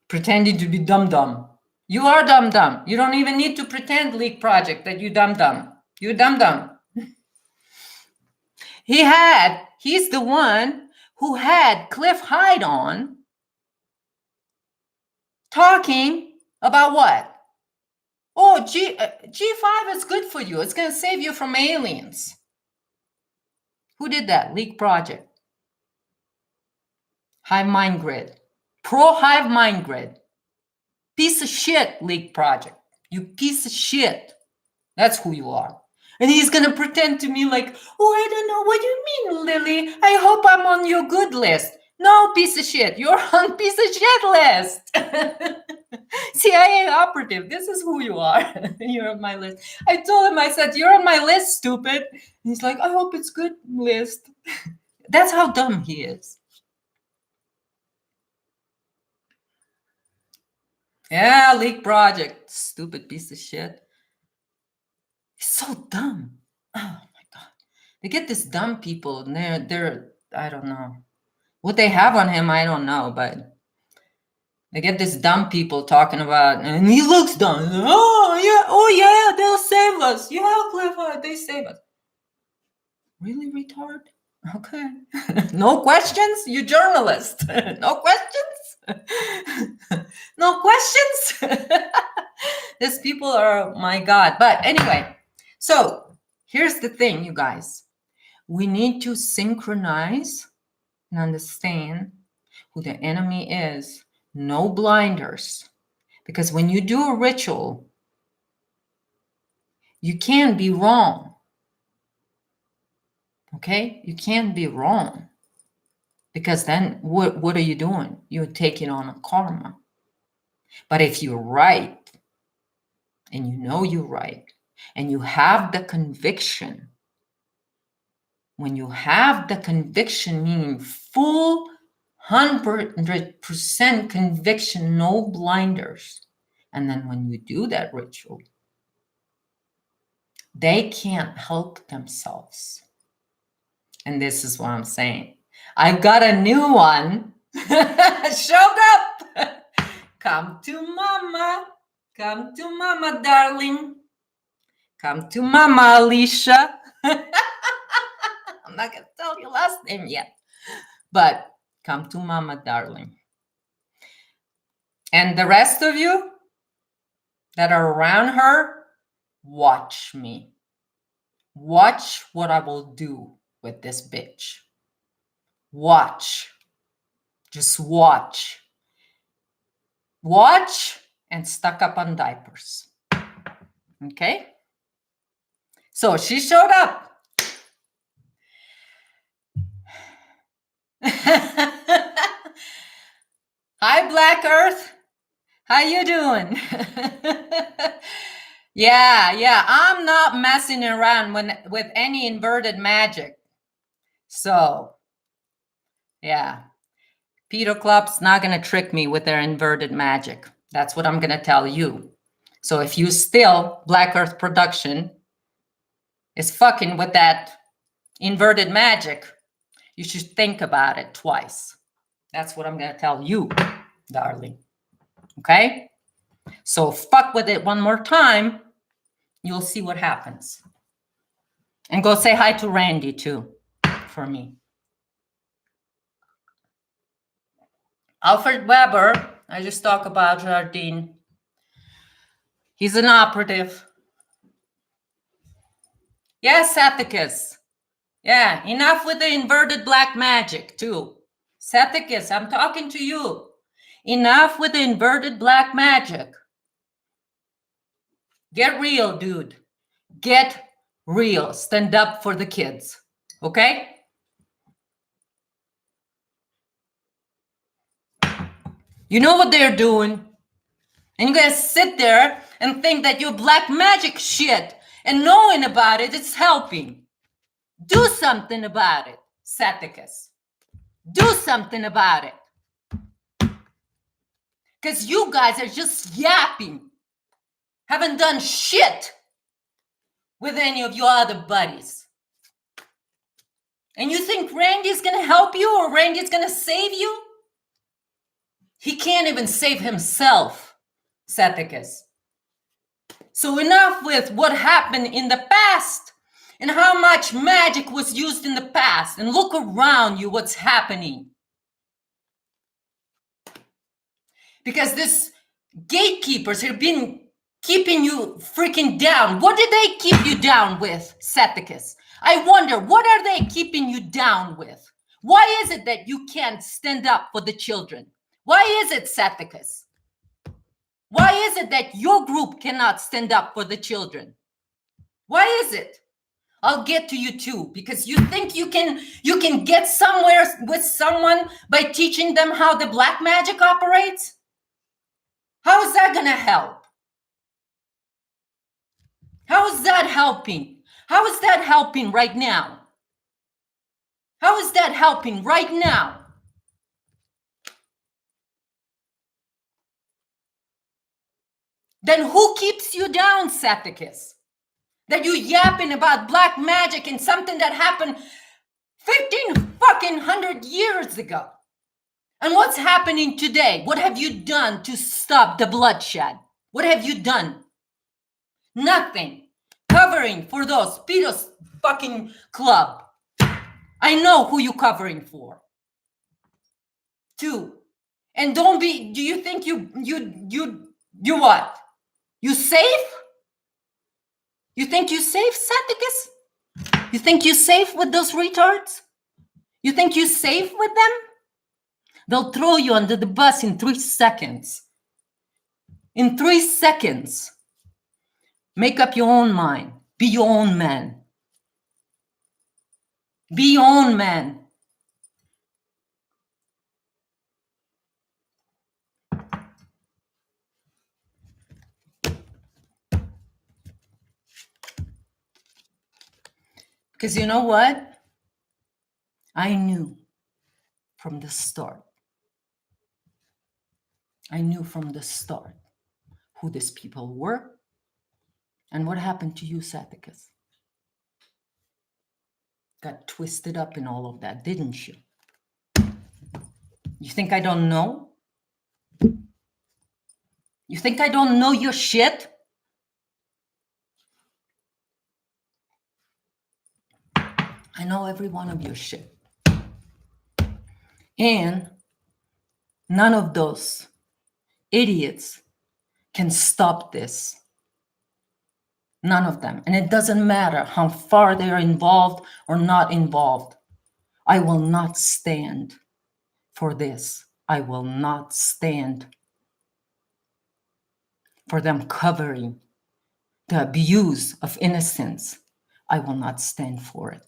S1: Pretending to be dumb. You are dumb. You don't even need to pretend, Leak Project, that you dumb. You're dumb. He's the one who had Cliff Hyde on talking about what? Oh, G5 is good for you. It's going to save you from aliens. Who did that? Leak Project. Hive Mind Grid. Pro Hive Mind Grid. Piece of shit, Leak Project. You piece of shit. That's who you are. And he's going to pretend to me like, oh, I don't know what you mean, Lily. I hope I'm on your good list. No, piece of shit. You're on piece of shit list. CIA operative. This is who you are. You're on my list. I told him, I said, you're on my list, stupid. And he's like, I hope it's good list. That's how dumb he is. Yeah, Leak Project. Stupid piece of shit. He's so dumb. Oh my God. They get these dumb people and they're I don't know. What they have on him, I don't know, but they get these dumb people talking about, and he looks dumb. Oh yeah, they'll save us. Yeah, Cliff, they save us. Really, retard? Okay. No questions? You journalist. No questions? No questions? These people are, my God. But anyway, so here's the thing, you guys. We need to synchronize and understand who the enemy is. No blinders. Because when you do a ritual, you can't be wrong. Okay? You can't be wrong. Because then what are you doing? You're taking on a karma. But if you're right, and you know you're right, and you have the conviction, when you have the conviction, meaning full 100% conviction, no blinders, and then when you do that ritual, they can't help themselves. And this is what I'm saying. I've got a new one. Showed up. Come to mama. Come to mama, darling. Come to mama, Alicia. I'm not going to tell your last name yet. But come to mama, darling. And the rest of you that are around her, watch me. Watch what I will do with this bitch. Watch. Just watch. Watch and stuck up on diapers. Okay? So she showed up. Hi, Black Earth. How you doing? Yeah. I'm not messing around with any inverted magic. So, yeah. Peter Club's not going to trick me with their inverted magic. That's what I'm going to tell you. So if you still, Black Earth Production, is fucking with that inverted magic, you should think about it twice. That's what I'm going to tell you, darling. Okay? So fuck with it one more time. You'll see what happens. And go say hi to Randy too, for me. Alfred Weber, I just talked about Jardine. He's an operative. Yes, Sathicus. Yeah, enough with the inverted black magic too. Sathicus, I'm talking to you. Enough with the inverted black magic. Get real, dude. Get real. Stand up for the kids. Okay? You know what they're doing. And you're going to sit there and think that your black magic shit and knowing about it, it's helping. Do something about it, Sathicus. Do something about it. Because you guys are just yapping. Haven't done shit with any of your other buddies. And you think Randy's going to help you or Randy's going to save you? He can't even save himself, Sathicus. So enough with what happened in the past. and how much magic was used in the past. And look around you, what's happening. Because these gatekeepers have been keeping you freaking down. What did they keep you down with, Saticus? I wonder, what are they keeping you down with? Why is it that you can't stand up for the children? Why is it, Saticus? Why is it that your group cannot stand up for the children? Why is it? I'll get to you too, because you think you can get somewhere with someone by teaching them how the black magic operates? How is that going to help? How is that helping? How is that helping right now? How is that helping right now? Then who keeps you down, Saticus? That you yapping about black magic and something that happened 1,500 years ago. And what's happening today? What have you done to stop the bloodshed? What have you done? Nothing. Covering for those pedos fucking club. I know who you're covering for. Too. And don't be, do you think you what? You safe? You think you safe, Saticus? You think you safe with those retards? You think you safe with them? They'll throw you under the bus in 3 seconds. In 3 seconds. Make up your own mind. Be your own man. Be your own man. Because you know what? I knew from the start. I knew from the start who these people were and what happened to you, Saticus. Got twisted up in all of that, didn't you? You think I don't know? You think I don't know your shit? I know every one of your shit. And none of those idiots can stop this. None of them. And it doesn't matter how far they're involved or not involved. I will not stand for this. I will not stand for them covering the abuse of innocence. I will not stand for it.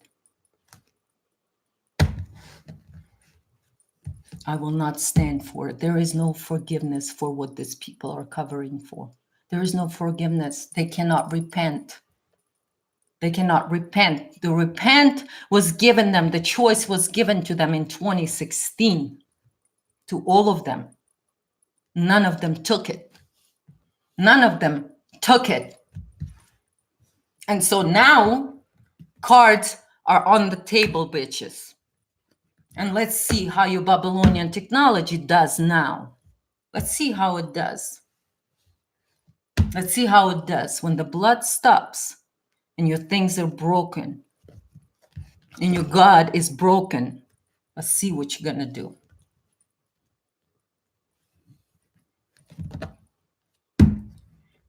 S1: I will not stand for it. There is no forgiveness for what these people are covering for. There is no forgiveness. They cannot repent. They cannot repent. The repent was given them. The choice was given to them in 2016, to all of them. None of them took it. None of them took it. And so now cards are on the table, bitches. And let's see how your Babylonian technology does now. Let's see how it does. Let's see how it does when the blood stops and your things are broken and your God is broken. Let's see what you're going to do.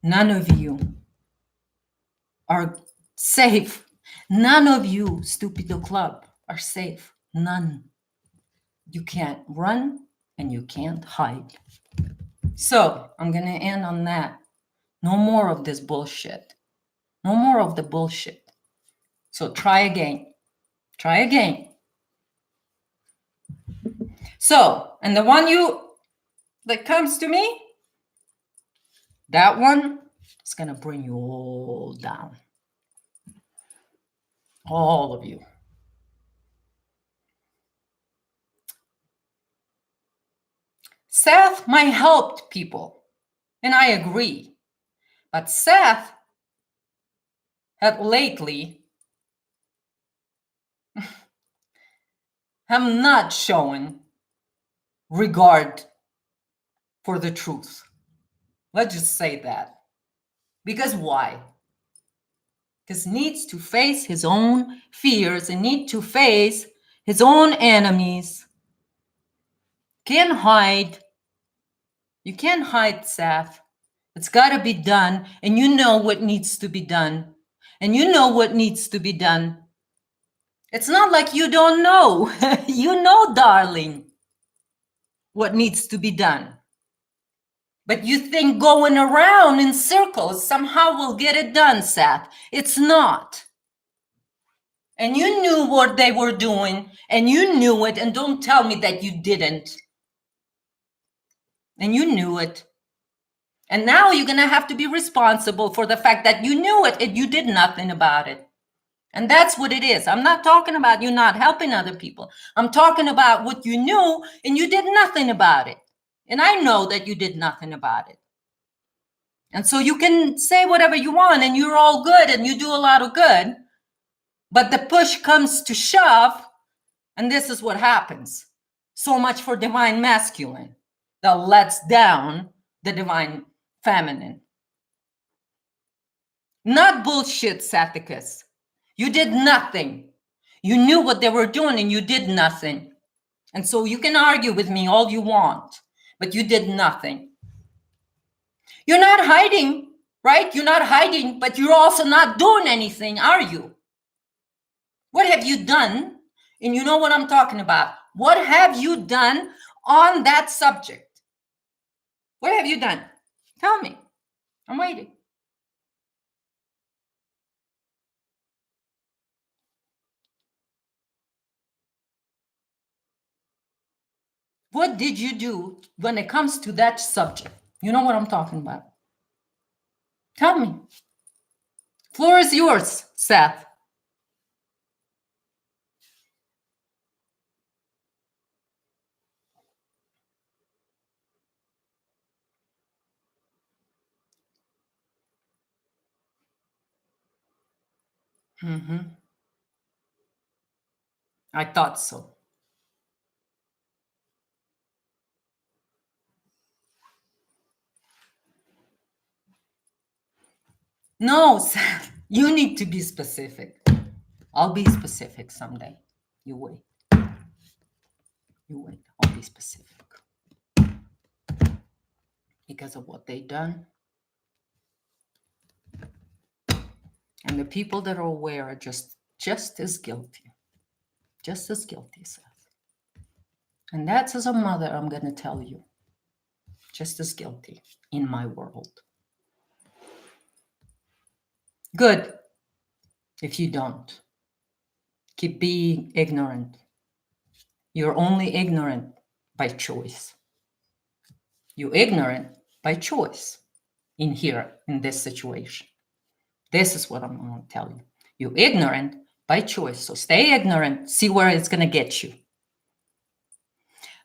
S1: None of you are safe. None of you, Stupido Club, are safe. None. You can't run and you can't hide. So I'm going to end on that. No more of this bullshit. No more of the bullshit. So try again. Try again. So, and the one that comes to me, that one is going to bring you all down. All of you. Seth might help people, and I agree. But Seth had lately have not shown regard for the truth. Let's just say that. Because why? because needs to face his own fears and need to face his own enemies. Can't hide. You can't hide, Seth. It's got to be done, and you know what needs to be done. And you know what needs to be done. It's not like you don't know. You know, darling, what needs to be done. But you think going around in circles somehow will get it done, Seth. It's not. And you knew what they were doing, and you knew it, and don't tell me that you didn't. And you knew it. And now you're going to have to be responsible for the fact that you knew it and you did nothing about it. And that's what it is. I'm not talking about you not helping other people. I'm talking about what you knew and you did nothing about it. And I know that you did nothing about it. And so you can say whatever you want and you're all good and you do a lot of good. But the push comes to shove, and this is what happens. So much for divine masculine that lets down the divine feminine. Not bullshit, Sathicus. You did nothing. You knew what they were doing and you did nothing. And so you can argue with me all you want, but you did nothing. You're not hiding, right? You're not hiding, but you're also not doing anything, are you? What have you done? And you know what I'm talking about. What have you done on that subject? What have you done? Tell me. I'm waiting. What did you do when it comes to that subject? You know what I'm talking about. Tell me. Floor is yours, Seth. I thought so. No, Seth, you need to be specific. I'll be specific someday. You wait. You wait. I'll be specific. Because of what they've done. And the people that are aware are just as guilty. Just as guilty, Seth. And that's, as a mother, I'm going to tell you. Just as guilty in my world. Good. If you don't. Keep being ignorant. You're only ignorant by choice. You're ignorant by choice in here, in this situation. This is what I'm going to tell you. You're ignorant by choice. So stay ignorant. See where it's going to get you.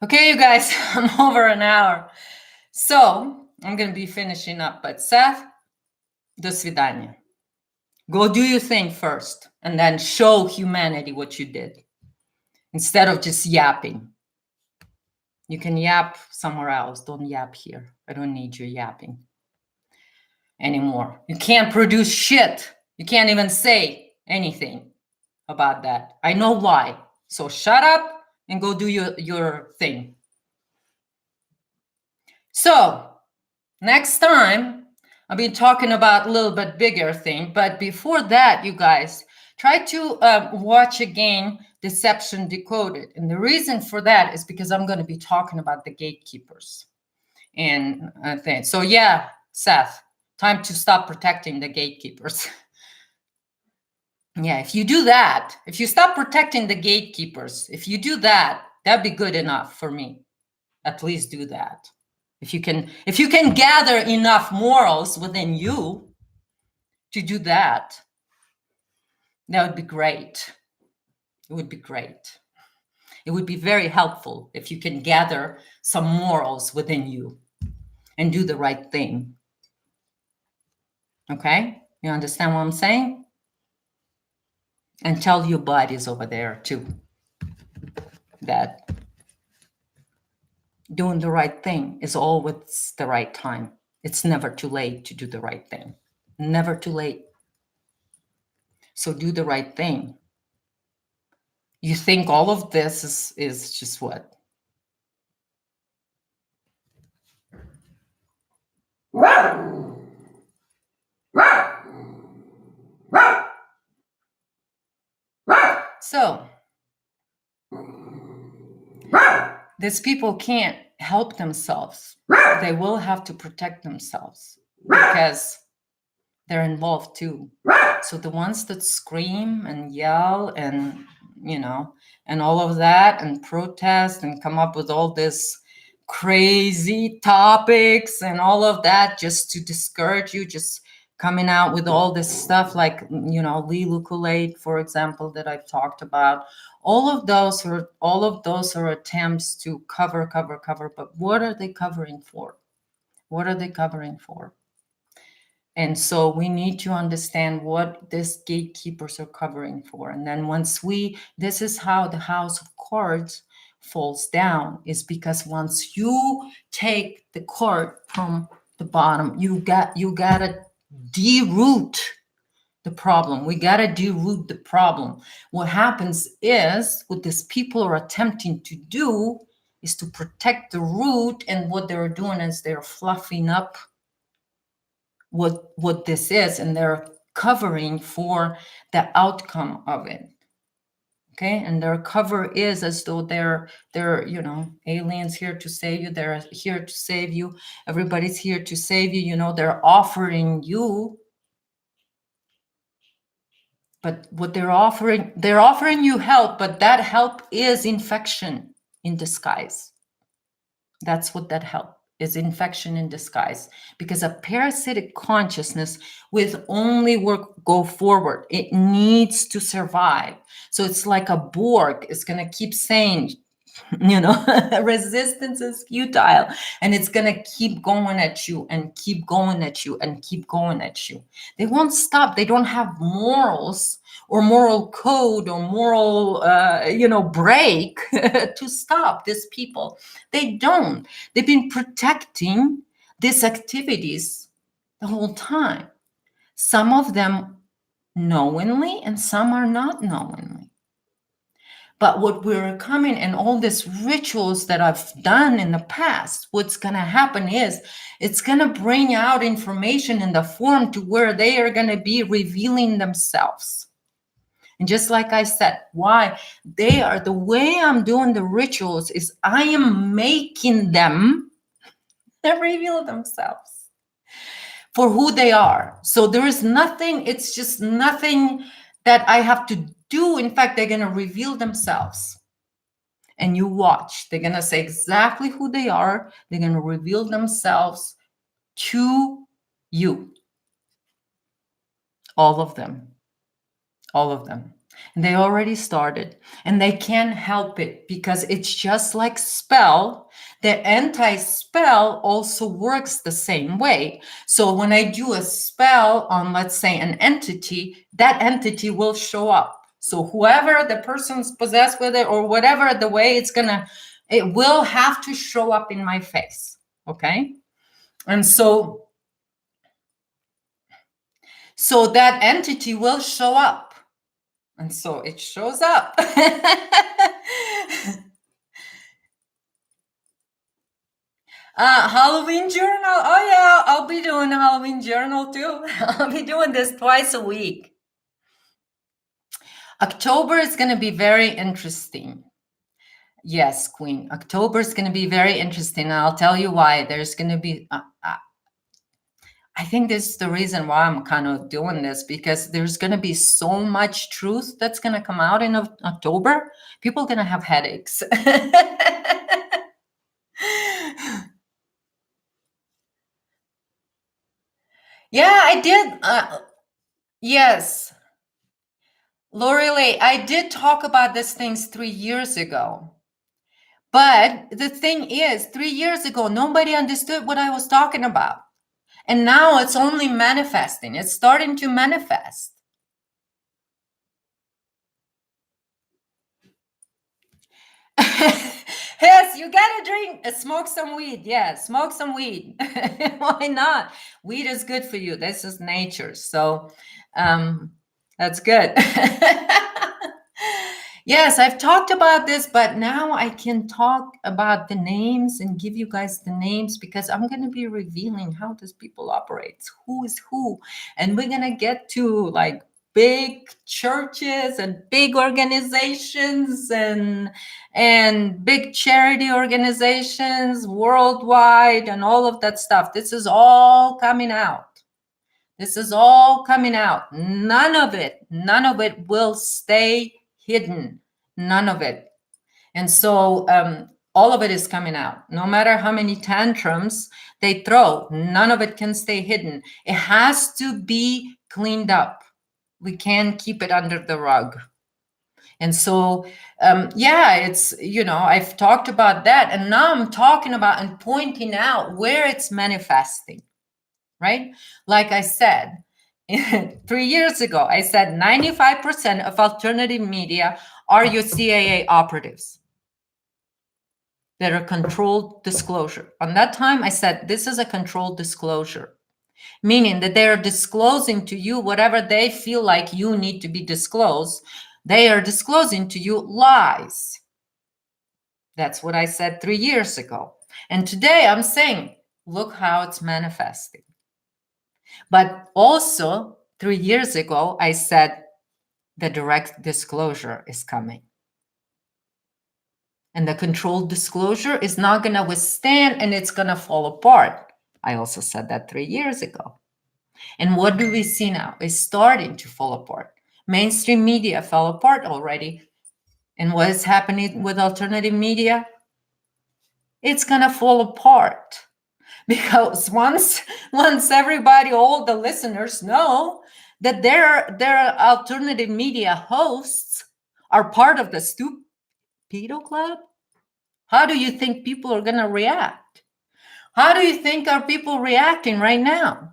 S1: Okay, you guys, I'm over an hour. So I'm going to be finishing up. But Seth, до свидания. Go do your thing first and then show humanity what you did. Instead of just yapping. You can yap somewhere else. Don't yap here. I don't need your yapping anymore. You can't produce shit. You can't even say anything about that. I know why. So shut up and go do your thing. So next time, I'll be talking about a little bit bigger thing. But before that, you guys, try to watch again Deception Decoded. And the reason for that is because I'm going to be talking about the gatekeepers. And so yeah, Seth, time to stop protecting the gatekeepers. Yeah, if you do that, if you stop protecting the gatekeepers, if you do that, that'd be good enough for me. At least do that. If you can gather enough morals within you to do that, that would be great. It would be great. It would be very helpful if you can gather some morals within you and do the right thing. Okay? You understand what I'm saying? And tell your buddies over there too that doing the right thing is always the right time. It's never too late to do the right thing. Never too late. So do the right thing. You think all of this is just what? So these people can't help themselves. They will have to protect themselves because they're involved too. So the ones that scream and yell and, you know, and all of that and protest and come up with all this crazy topics and all of that just to discourage you, just coming out with all this stuff like, you know, Lilu Kool-Aid, for example, that I've talked about. All of those are attempts to cover. But what are they covering for? What are they covering for? And so we need to understand what these gatekeepers are covering for. And then this is how the house of cards falls down, is because once you take the card from the bottom, you gotta deroot the problem. We gotta deroot the problem. What happens is, what these people are attempting to do is to protect the root, and what they're doing is they're fluffing up what this is, and they're covering for the outcome of it. Okay, and their cover is as though they're you know, aliens here to save you, they're here to save you, everybody's here to save you, you know, they're offering you, but what they're offering you help, but that help is infection in disguise. That's what that help is, infection in disguise, because a parasitic consciousness with only go forward. It needs to survive. So it's like a Borg. It's going to keep saying, you know, resistance is futile, and it's going to keep going at you and keep going at you and keep going at you. They won't stop. They don't have morals or moral code or moral you know, break to stop these people. They don't. They've been protecting these activities the whole time, some of them knowingly and some are not knowingly. But what we're coming, and all these rituals that I've done in the past, what's going to happen is it's going to bring out information in the form to where they are going to be revealing themselves. And just like I said, why they are, the way I'm doing the rituals is I am making them reveal themselves for who they are. So there is nothing, it's just nothing that I have to do. In fact, they're going to reveal themselves. And you watch, they're going to say exactly who they are. They're going to reveal themselves to you. All of them. All of them. And they already started, and they can't help it because it's just like spell. The anti-spell also works the same way. So when I do a spell on, let's say, an entity, that entity will show up. So whoever the person's possessed with it, or whatever the way it will have to show up in my face. Okay. And so that entity will show up. And so it shows up. Halloween journal. Oh yeah, I'll be doing a Halloween journal too. I'll be doing this twice a week. October is going to be very interesting. Yes, Queen. October is going to be very interesting. And I'll tell you why. There's going to be... I think this is the reason why I'm kind of doing this, because there's going to be so much truth that's going to come out in October. People are going to have headaches. Yeah, I did. Yes. Lorelei, I did talk about these things 3 years ago. But the thing is, 3 years ago, nobody understood what I was talking about. And now it's only manifesting. It's starting to manifest. Yes, you gotta drink, smoke some weed. Yeah, smoke some weed. Why not? Weed is good for you. This is nature. So, That's good. Yes, I've talked about this, but now I can talk about the names and give you guys the names because I'm going to be revealing how these people operate, who is who, and we're going to get to like big churches and big organizations and big charity organizations worldwide and all of that stuff. This is all coming out. This is all coming out. None of it will stay hidden. None of it. And so all of it is coming out. No matter how many tantrums they throw, none of it can stay hidden. It has to be cleaned up. We can't keep it under the rug. And so, yeah, it's, I've talked about that. And now I'm talking about and pointing out where it's manifesting, right? Like I said, 3 years ago, I said 95% of alternative media are your CIA operatives that are controlled disclosure. On that time, I said this is a controlled disclosure, meaning that they are disclosing to you whatever they feel like you need to be disclosed. They are disclosing to you lies. That's what I said 3 years ago. And today I'm saying, look how it's manifesting. But also 3 years ago, I said the direct disclosure is coming. And the controlled disclosure is not going to withstand and it's going to fall apart. I also said that 3 years ago. And what do we see now? It's starting to fall apart. Mainstream media fell apart already. And what is happening with alternative media? It's going to fall apart. Because once everybody, all the listeners know that their alternative media hosts are part of the Stupido Club, how do you think people are going to react? How do you think are people reacting right now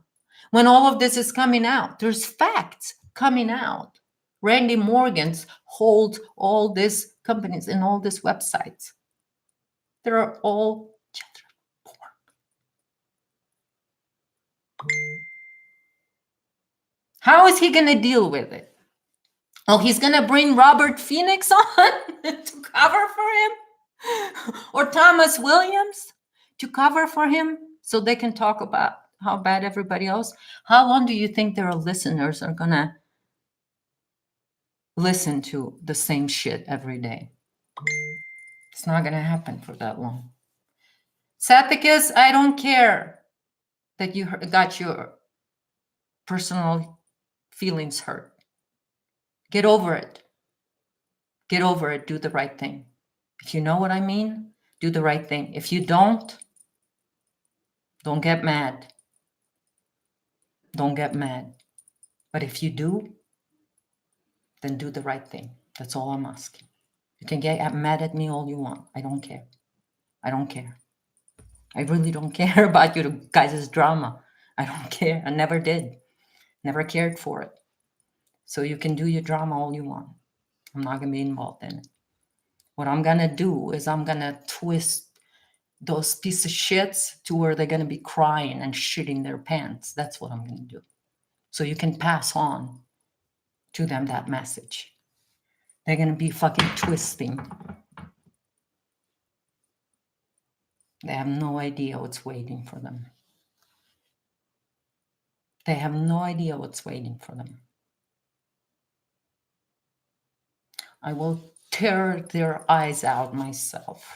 S1: when all of this is coming out? There's facts coming out. Randy Morgan's hold all these companies and all these websites. They're all children born. How is he going to deal with it? Oh, he's going to bring Robert Phoenix on to cover for him? Or Thomas Williams to cover for him so they can talk about how bad everybody else? How long do you think their listeners are going to listen to the same shit every day? It's not going to happen for that long. Sathicus, I don't care that you got your personal feelings hurt. Get over it. Get over it. Do the right thing. If you know what I mean, do the right thing. If you don't get mad. Don't get mad. But if you do, then do the right thing. That's all I'm asking. You can get mad at me all you want. I don't care. I don't care. I really don't care about you guys' drama. I don't care. I never did. Never cared for it. So you can do your drama all you want. I'm not going to be involved in it. What I'm going to do is I'm going to twist those piece of shits to where they're going to be crying and shitting their pants. That's what I'm going to do. So you can pass on to them that message. They're going to be fucking twisting. They have no idea what's waiting for them. They have no idea what's waiting for them. I will tear their eyes out myself.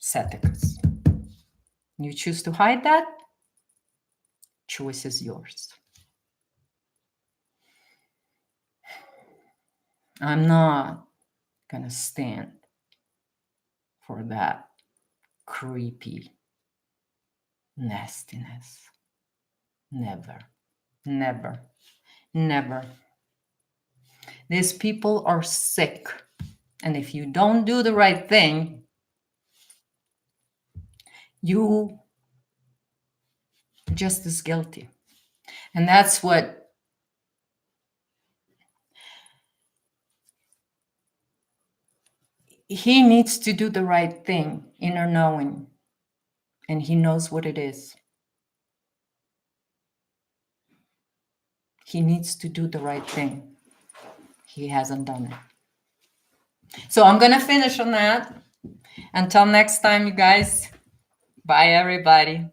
S1: Sathicus. You choose to hide that? Choice is yours. I'm not going to stand for that creepy nastiness. Never, never, never. These people are sick. And if you don't do the right thing, you are just as guilty. And that's what he needs to do, the right thing, inner knowing. And he knows what it is. he needs to do the right thing. He hasn't done it. So I'm going to finish on that. Until next time, you guys. Bye, everybody.